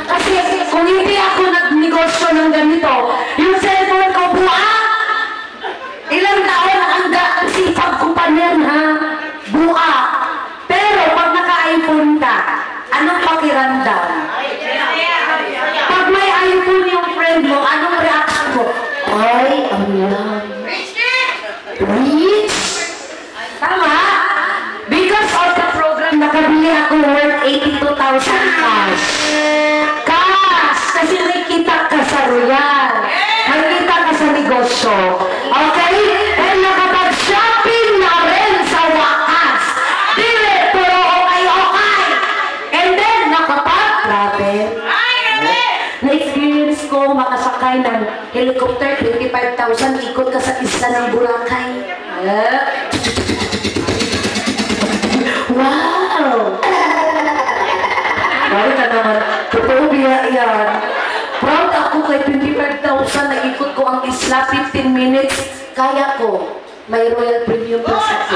Kasi kung hindi ako nagnegosyo ng ganito, yung cellphone ko buha. Ilang taon ang sipag ko pa niyan, ha? Buha. Pero pag naka-iPhone ka, anong pakiramdam? Pag may iPhone yung friend mo, anong reaction mo? Ay, ang lang. Rich? Tama? Because of the program, nakabili ako worth 82,000 cash. Cash! Kasi nakikita ka sa Royal. Nakikita ka sa negosyo. Okay? And nakapag-shopping na rin sa wakas. Dili, pero okay. And then, grabe. Na-experience ko makasakay ng helicopter, 25,000, ikot ka sa isla ng Boracay. Wow! Balik ka naman. Totoo biya yan. Proud ako kay 25,000 na ikot ko ang isla, 15 minutes. Kaya ko. May Royal Premium Plus ako.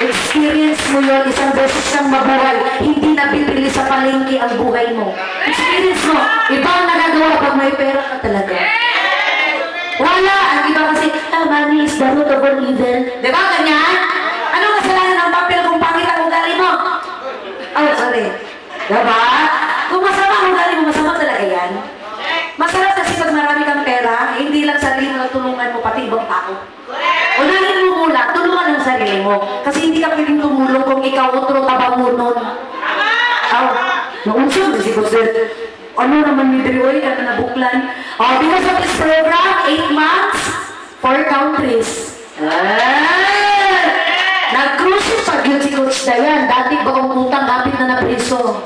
Experience mo yun, isang beses kang mabuhay. Hindi nabibili sa palengke ang buhay mo. Experience mo. Iba ang nagagawa pag may pera ka talaga. Wala. Ang iba kasi, money is the root of all evil. Diba ganyan? Ano kasalanan ng papel kung pangit ang ugali mo? Oh, sorry. Diba? Kung masama ang ugali mo, masama talaga yan. Masarap kasi pag marami kang pera, hindi lang sarili mo na tulungan mo, pati ibang tao. Unahin mo muna, tulungan ang sarili mo. Kasi hindi ka pwedeng tumulong kung ikaw utro tabang mo nun. Naunsan kasi ko sir. Ano naman ni Drioy ka na nabuklan? Because of this program, 8 months, 4 countries. Nag-cruise yung pag-yun si Coach Dayan. Dati ba ang utang kapit na napriso?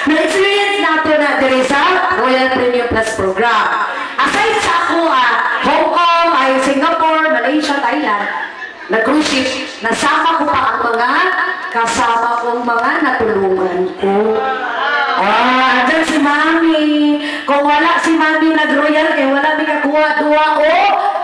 Na-experience nato na Teresa, Royal Premium Plus program. Aside sa ako, Hong Kong, Singapore, Malaysia, Thailand, nag-cruise ship, nasama ko pa ang mga kasama kong mga natulungan ko. Andyan si Mami. Kung wala si Mami nag-royal, eh wala may kakuha-duwa o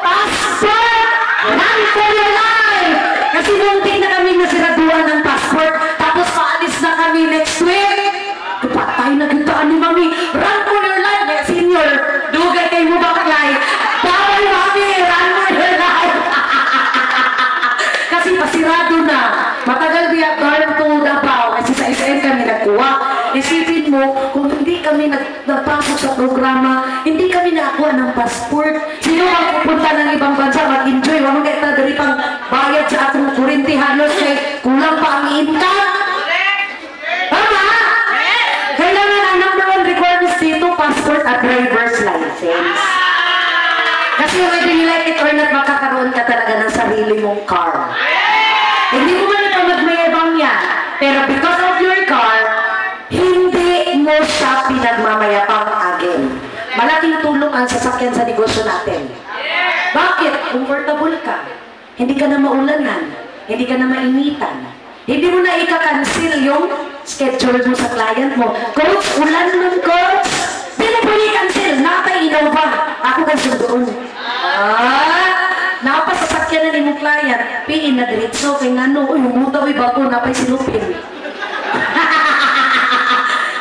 passport ng Kulay. Kasi muntik na kami nasiraduan ng passport, tapos paalis na kami next week. Patay na gintaan ni Mami. Run for your life, eh, senior. Dugay kayo mo baklay. Bawal, Mami, run for your life. Kasi pasirado na. Matagal biya guard to Davao. Kasi sa SM kami nagkuha. Isipin mo, kung hindi kami nagpasok sa programa, hindi kami nakakuha ng passport. Sino ang pupunta ng ibang bansa, mag-enjoy, wala kayo tagari pang bayad sa atong kurinti halos kay kulang pa ang income. Tama? Kailangan ang number 1 requirements dito, passport at driver's license. Kasi whether you like it or not, makakaroon ka talaga ng sarili mong car. Hindi mo man ito magmayabang yan, pero because of your car, hindi mo siya pinagmamayapang again. Malaking tulong ang sasakyan sa negosyo natin. Bakit? Comfortable ka. Hindi ka na maulanan. Hindi ka na mainitan. Hindi mo na ika-cancel yung schedule mo sa client mo. Coach, ulan nun, coach. Hindi mo pwede cancel. chill, nakatay Innova. Ako kasi doon. Napasasakyan na ni mong client. Piin na diretso kay ngano. Uy, umuta uy bago napay sinupin.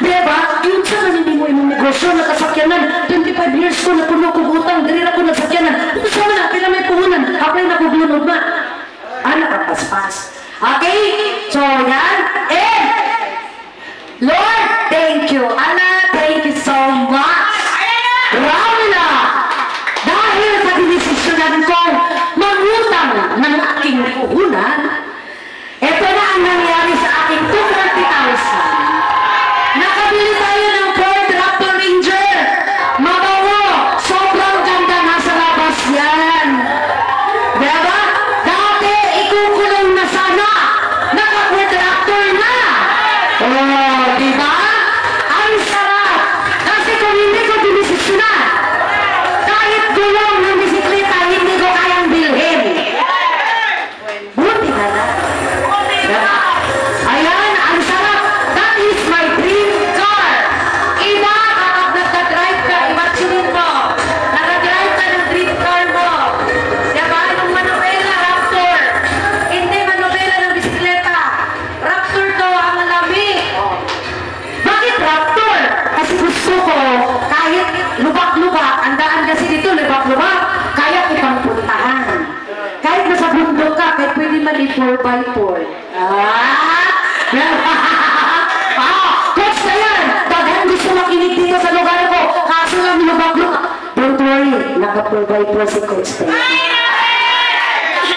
Diba? Yun sa man hindi mo imong negosyo, nakasakyanan. 25 years ko, napuno kong utang. Diri na ko nagsakyanan. Ito sa man, kailan may puhunan. Apay na kong lunod na. Nakapaspas. Okay? So, yan. And, Lord, thank you. Ana, thank you so much. Ramila! Dahil sa dinesisyonan ko mangutang ng aking puhunan, ito na ang nangyari sa aking 240,000. Nakabili tayo ng Ford Raptor Ranger. Mabawo, sobrang ganda, nasa labas yan. Diba? Dati, ikukulong na sana. Naka-Ford Raptor na. Oh, diba? Ang sarap. Kasi kung hindi ko dinesisyonan, kahit gulong ng bisikleta, hindi ko kayang bilhin. Buti na na. Diba? Ayan, ang sarap. That is my dream car. Iba, kapag nagka-drive ka, imagine mo. Naka-drive ka ng dream car mo. Diba? Yung Manobela Raptor. Hindi Manobela ng bisikleta. Raptor to, ang malamig. Bakit Raptor? Kasi gusto ko, kahit lubak-lubak, ang daan kasi dito, lubak-lubak, kaya kitang puntahan. Kahit nasa bundok ka, kahit pwede man i-4x4. Coach na yan! Daghan gusto makinig dito sa lugar ko, kaso lang lubak-lubak. Don't worry, naka-4x4 si Coach na yan.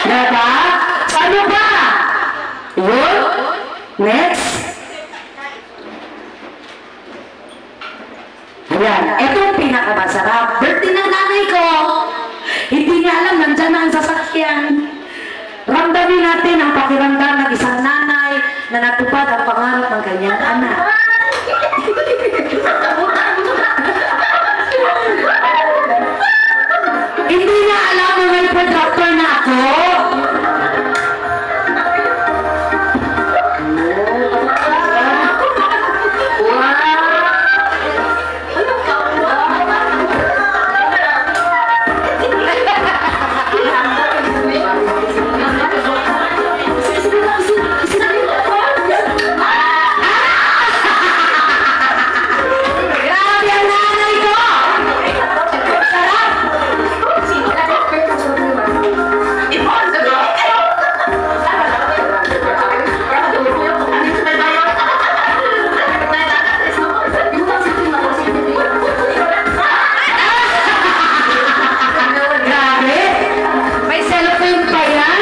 Diba? Ano ba? Yun? Next? Ayan, ito ang pinakamasarap. Birthday ng nanay ko. Hindi niya alam, nandyan na ang sasakyan. Ramdamin natin ang pakiramdam ng isang nanay na natupad ang pangarap ng kanyang anak. Hindi niya alam na may productor na ako. Grabe ang nanay ko! Sarap! Grabe! May cellphone pa yan!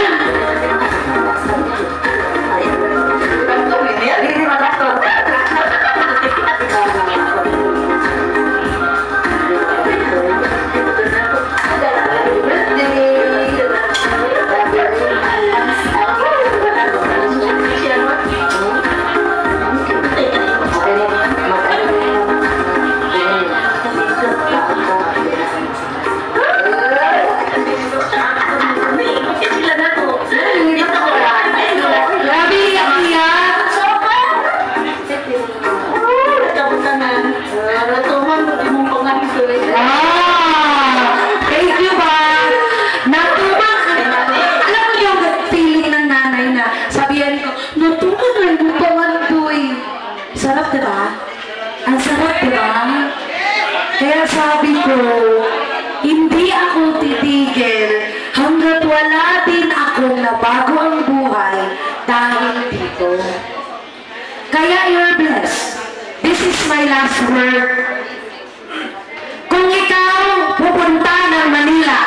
Grabe, iyak-iyak! Thank you ba? Natumak! Alam mo yung feeling ng nanay na sabihan ko, natumak na yung pangandoy. Sarap, diba? Ang sarap, diba? Kaya sabi ko, hindi ako titigil hanggat wala din akong nabago ang buhay dahil dito. Kaya you're blessed. This is my last word. Kung ikaw pupunta ng Manila,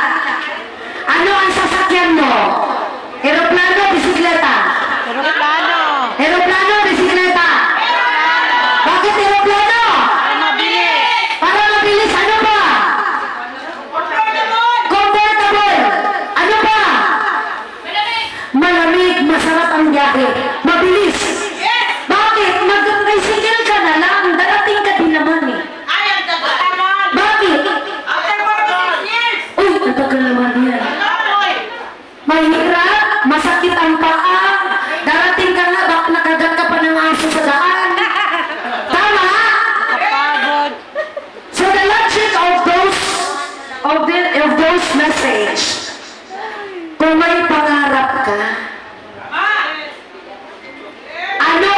ano ang sasakyan mo? Aeroplano, bisikleta? Aeroplano. Aeroplano, bisikleta? Bakit aeroplano? Para mabilis. Para mabilis, ano ba? Comfortable. Ano ba? Malamig, masarap ang biyahe. Mabilis. Bakit? Mag-tricycle ka na lang. Darating ka din naman eh. Bakit? Uy, natagal naman yan. Mahirap, masakit ang paa. Darating ka nga, bak nakagat ka pa ng aso sa daan. Tama? Kapagod. So the logic of of those message, kung may pangarap ka, ano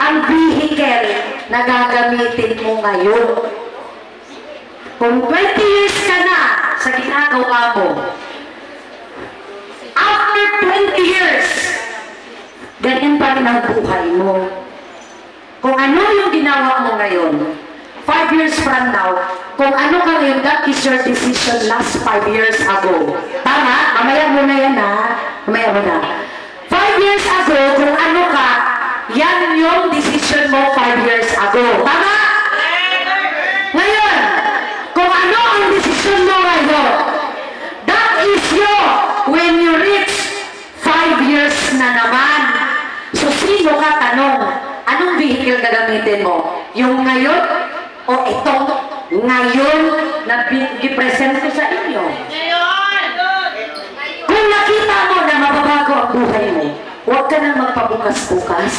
ang vehicle na gagamitin mo ngayon? Kung 20 years ka na sa ginagawa mo, after 20 years, ganyan pa rin ang buhay mo. Kung ano yung ginawa mo ngayon, 5 years from now, kung ano ka ngayon, that is your decision last 5 years ago. Tama? Mamaya mo na yan, ha? Mamaya mo na. 5 years ago, kung ano ka, yan yung decision mo 5 years ago. Tama? Ngayon, kung ano ang decision mo ngayon, that is you when you reach 5 years na naman. So, sino ka tanong? Anong vehicle gagamitin mo? Yung ngayon o itong ngayon na i-present ko sa inyo? Kung nakita mo na mababago ang buhay mo, huwag ka nang magpabukas-bukas.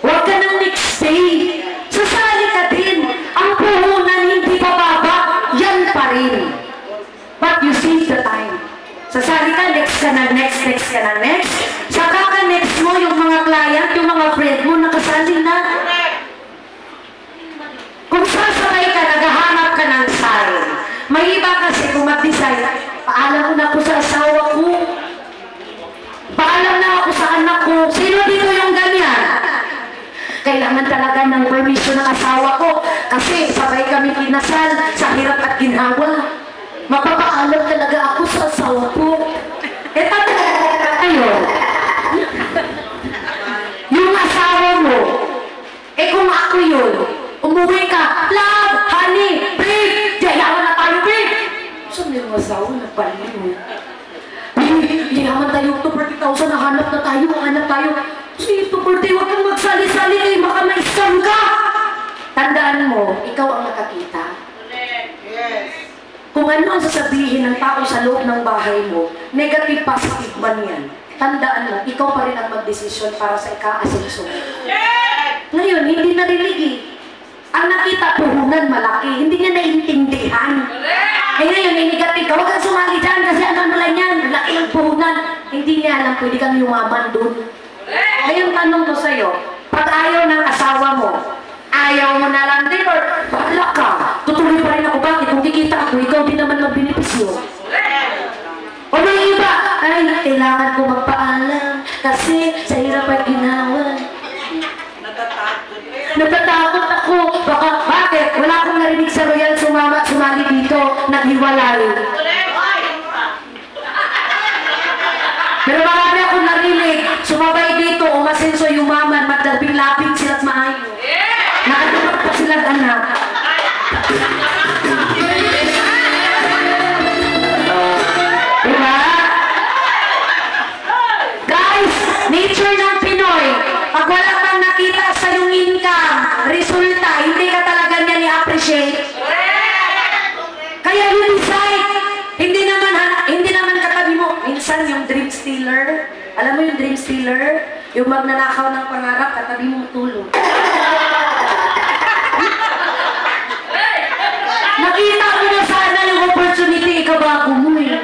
Huwag ka nang next day. Sasali ka din. Ang puhunan hindi bababa. Yan pa rin. But you seize the time. Sasali ka, next ka na next ka na next. Saka ka next mo yung mga client, yung mga friend mo, nakasali na. Kung sasabay ka, naghahanap ka ng sign. May iba kasi kung mag-decide, paalam ko na ako sa asawa ko. Paalam na ako sa anak ko. Sino dito yung ganyan? Kailangan talaga ng permission ng asawa ko. Kasi sabay kami kinasal sa hirap at ginhawa. Mapapaalam talaga ako sa asawa ko. Eh, ayun. Yung asawa mo, eh kung ako yun, umuwi ka, love, honey, babe, yayaman na tayo, babe. Saan yung asawa na paliw? Yayaman tayo, 240,000, nahanap na tayo, hanap tayo. Sige, 240, huwag kang magsali-sali kayo, baka ma-scam ka. Tandaan mo, ikaw ang nakakita. Yes. Kung ano ang sasabihin ng tao sa loob ng bahay mo, negative, positive man yan. Tandaan mo, ikaw pa rin ang magdesisyon para sa ika-asenso. Ngayon, hindi narinig eh. Ang nakita, puhunan malaki. Hindi niya naiintindihan. Eh ngayon, negative ka. Huwag kang sumali dyan kasi ano lang yan. Laki ng puhunan. Hindi niya alam, pwede kang yumaman dun. Ngayon, tanong ko sa'yo, pag ayaw ng asawa mo, ayaw mo na lang din or wala ka. Tutuloy pa rin ako. Bakit? Kung kikita ako, ikaw din naman magbenepisyo. O may iba, ay, kailangan ko magpaalam kasi sa hirap at ginawa. Natatakot ako. Bakit? Wala akong narinig sa Royal sumali dito. Naghiwalay. Pero marami akong narinig. Sumabay dito, umasenso yumaman, magdabing-laping sila't maayo. Nakatapag pa silang anak. Diba? Guys, nature ng Pinoy. Pag wala kang nakita sa yung income, resulta, hindi ka talaga niya ni-appreciate. Kaya you decide. Hindi naman katabi mo. Minsan yung dream stealer, alam mo yung dream stealer? Yung magnanakaw ng pangarap, katabi mo tulog. Nakita mo na sana yung opportunity, ikabago mo eh.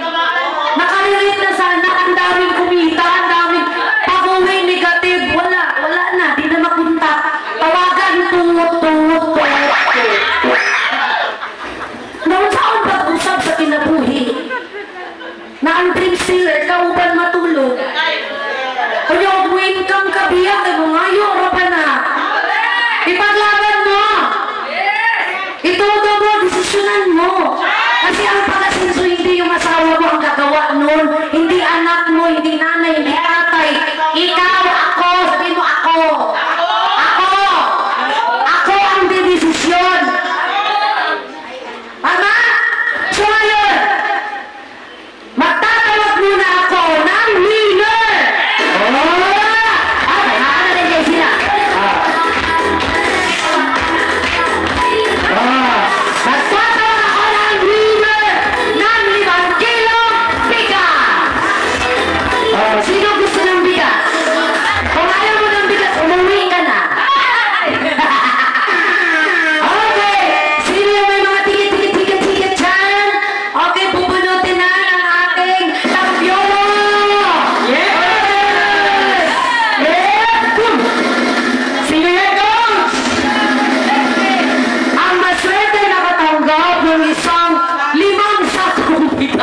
Nakarelate na sana, ang daming kumita, ang daming pag-uwi negative. Wala na, di na makunta. Tawagan, tungot. Noon saan pag-usap sa kinabuhi? Na ang dream stealer, kauban matulog. Kung yung income ka biyak, ay mga yoro pa na. Ipaglaban mo. Itudo mo, desisyonan mo. Kasi ang pag-asenso hindi yung asawa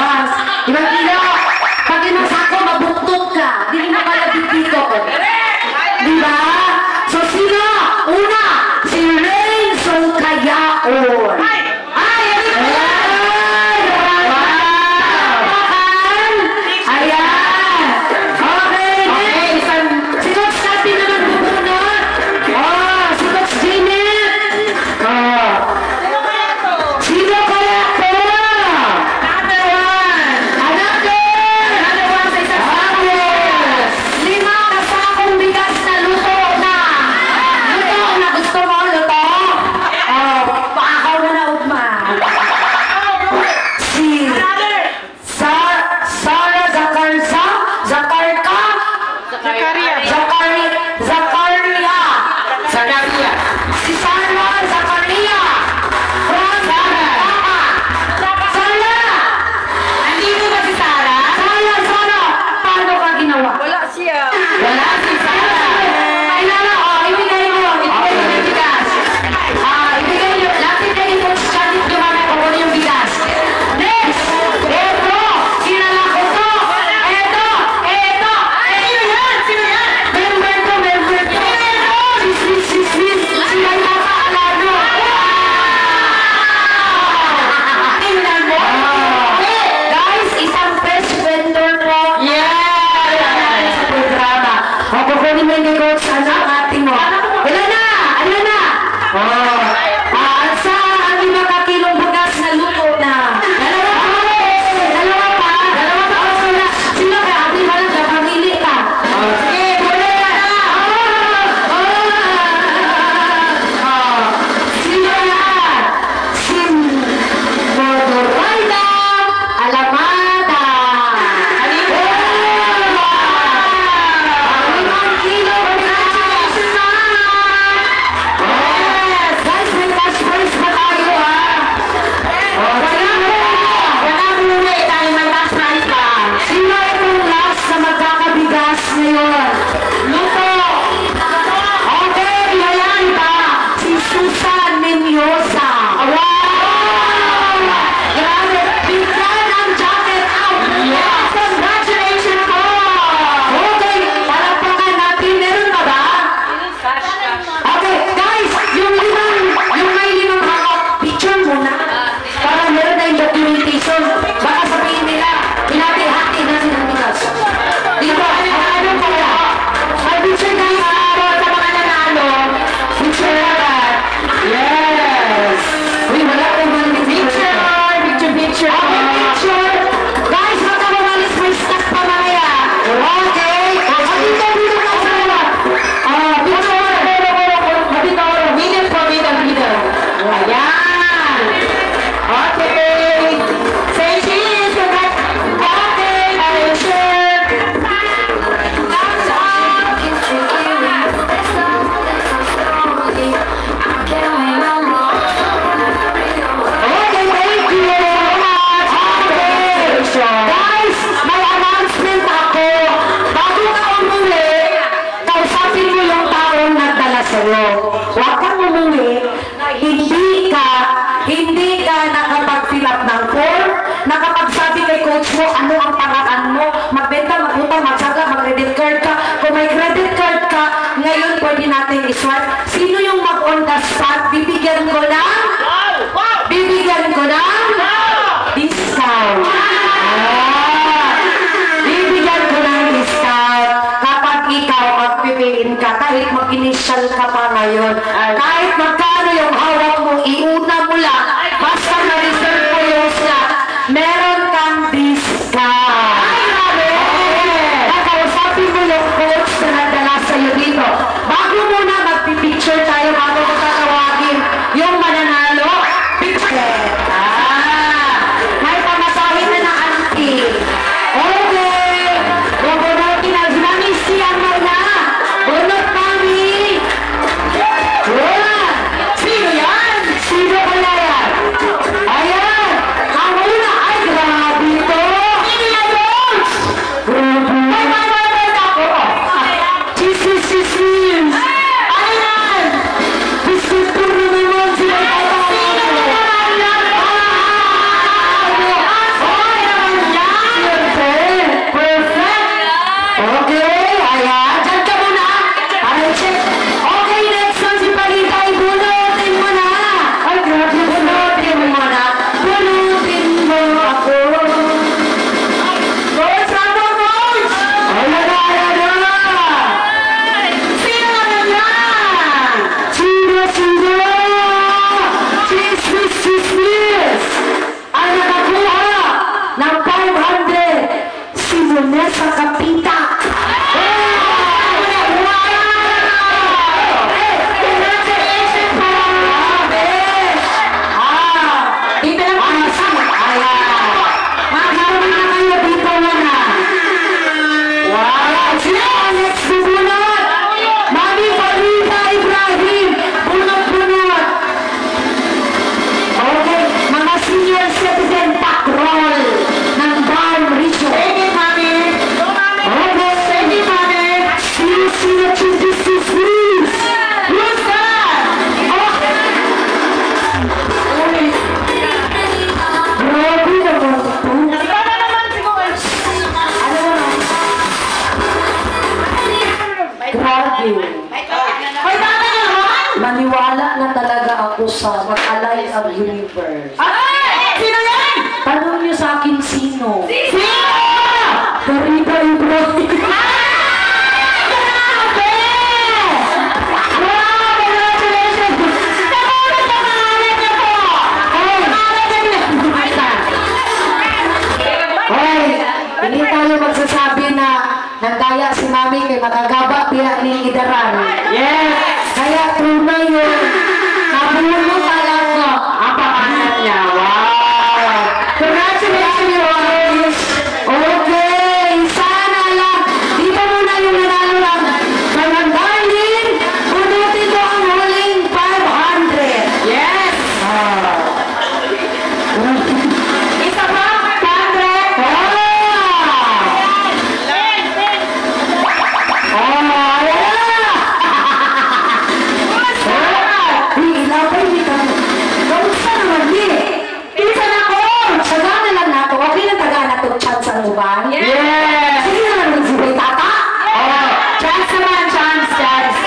Mas, 5 kilo. Pag inasako, mabuktot ka. Di mo kalabit dito. Diba? So, sino? Una, si Rain Songkayaon. Ay! Ayan! Okay, si Coach Cathy naman bumunod. Si Coach Janet. Sino kaya ito? Another one sa isang sako. 5 kasakong bigas na luto na. Luto na. Gusto mo luto? Paakaw na na ugma. Si Sarah Zakaria. Si Sarah Zakaria. Sarah! Andito ba si Sarah? Sarah! Paano ka ginawa? Wala siya. Wala si Sarah. Kailangan, ibigay mo yung bigas. Ibigay nyo. Lapit na yung chanit nyo kami kung yung bigas. Next! Eto! Kinala ko to! Eto! Sino yan? Member to! Sila yata alano. Tingnan mo. Guys, isang fresh vendor po. Sa programa. Kukunin mo yung coach sa ating mo. Wala na! Saan 5 kakilong bugas na luto na? Dalawa pa. Sino ka? Ating mo lang, pamili ka. Sige, wala na! Sino yan? Motorrida Alamada. 5 kilo. Congratulations na! Yes! Guys, may cash prize pa tayo, ha? Wala muna tayo, may cash prize pa. Sino itong last na magkakabigas ngayon? Luto! Okay, ayan pa. Si Susan Menyosa. Wow! Grabe, bigyan ang jacket out. Yes! Congratulations po! Okay, palagpakan natin. Meron pa ba? Okay, guys, yung may 5 hawak, picture muna. Para meron tayong documentation. Baka sabihin nila, pinati-hati natin ang bigas. Dito, ano kaya? May picture na yung sa mga nanalo. Picture agad. Yes! Uy, wala ko ba ng picture? Picture. Okay, picture. Guys, magkakawalis may stock pa mamaya. Okay. Dito ka sa mga. Picture. Video. Ayan. Okay. Say cheese. Okay. Sure. Thumbs up. Okay, thank you very much. Okay. Guys, may announcement ako. Bago ka umuwi, kausapin mo yung taong nagdala sa'yo. Huwag kang umuwi na hindi ka nakapag-fill up ng form, nakapagsabi kay coach mo ano ang pangalan mo, magbenta, magutang, magsaga, mag-credit card ka. Kung may credit card ka, ngayon pwede natin iswipe. Sino yung mag-on the spot? Bibigyan ko ng discount. Bibigyan ko ng discount kapag ikaw magpipiliin ka, kahit mag-initial ka pa ngayon. Kahit magkano yung hawak mo, iuna mo lang. Basta na-reserve mo yung slot, meron kang discount. Nakausapin mo yung coach na nagdala sa'yo dito. Bago muna magpipicture tayo, bago ko tatawagin yung mananalo, picture. Yonesa Kapita. Congratulations po! Dito lang po isa. Magkaroon na kayo dito muna. Wow! Sino ang next bubunot? Mami Farida Ibrahim. Bunot-bunot. Okay, mga senior citizen pack roll ng Barn Region. Thank you, Mami. Okay, thank you, Mami. Sino chooses this please? Who's that? Okay. Grabe naman ito. Grabe. Hoy, tama naman! Maniwala na talaga ako sa mag-alay ang universe. Sino yan? Tanong niyo sa akin sino? Sino? Farida Ibrahim. Grabe! Wow, congratulations! Nakulit ang pangalan niyo po! Pangalan niyo! Hoy, hindi tayo magsasabi na nagdaya si Mami kay magagaba biya ni Idaran. Yes! Kaya tunay yun. Nabulo talaga ang pangalan niya. Wow! Congratulations, guys! Okay! Sana lang. Dito muna yung nanalo lang. Darlene, punutin mo ang huling 500. Yes! Isa pa? 500? Wow! Yes! Sige naman magsibay, tata? Oo. Chance naman, chance. Chance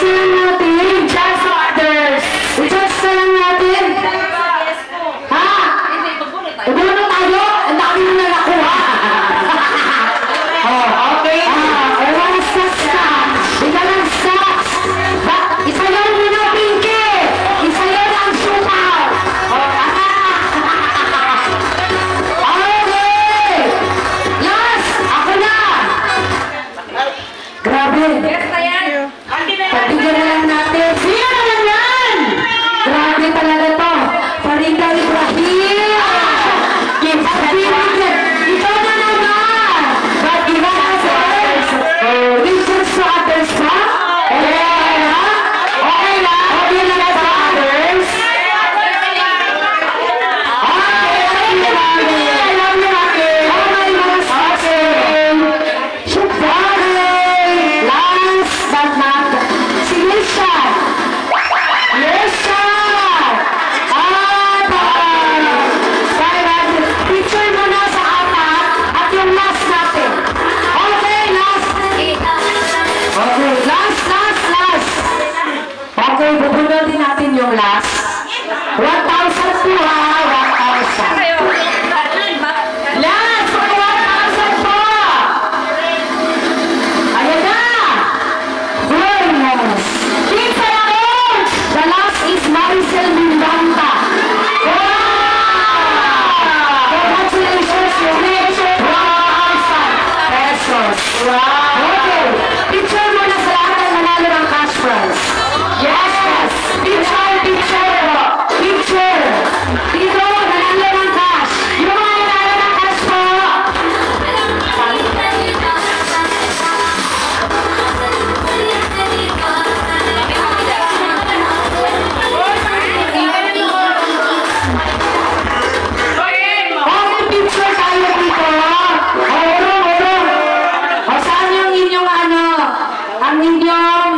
lang natin. Chance to others. I-chance na lang natin. Ha? Ibuno tayo? Ang dami mo na nakuha. Okay. Ewan stocks. Ika lang stocks. Isayaw mo na, Pinky. Isayaw na ang supaw. Grabe! Patigyan na lang natin. Sino na lang yan? Grabe talaga to. Farida Ibrahim! Ikaw na naman! But iba na sa others. Reasons to others, ha? Okay na? Okay na? Okay na na sa others? Okay, bubunutin natin yung last. 1,000 po ha, 1,000. Last, 1,000 po! Ayan na! Goodness! Pizza na on! The last is Maricel Mindanta. Wow! Congratulations, you reached 1,000 pesos. Wow! Okay, picture mo na sa lahat ng manalo ng cash prize. Yes! Picture! Dito, nanalo ng cash! Yung mga nanalo ng cash po! Okay, picture tayo dito! Urong! O saan yung inyong ang inyong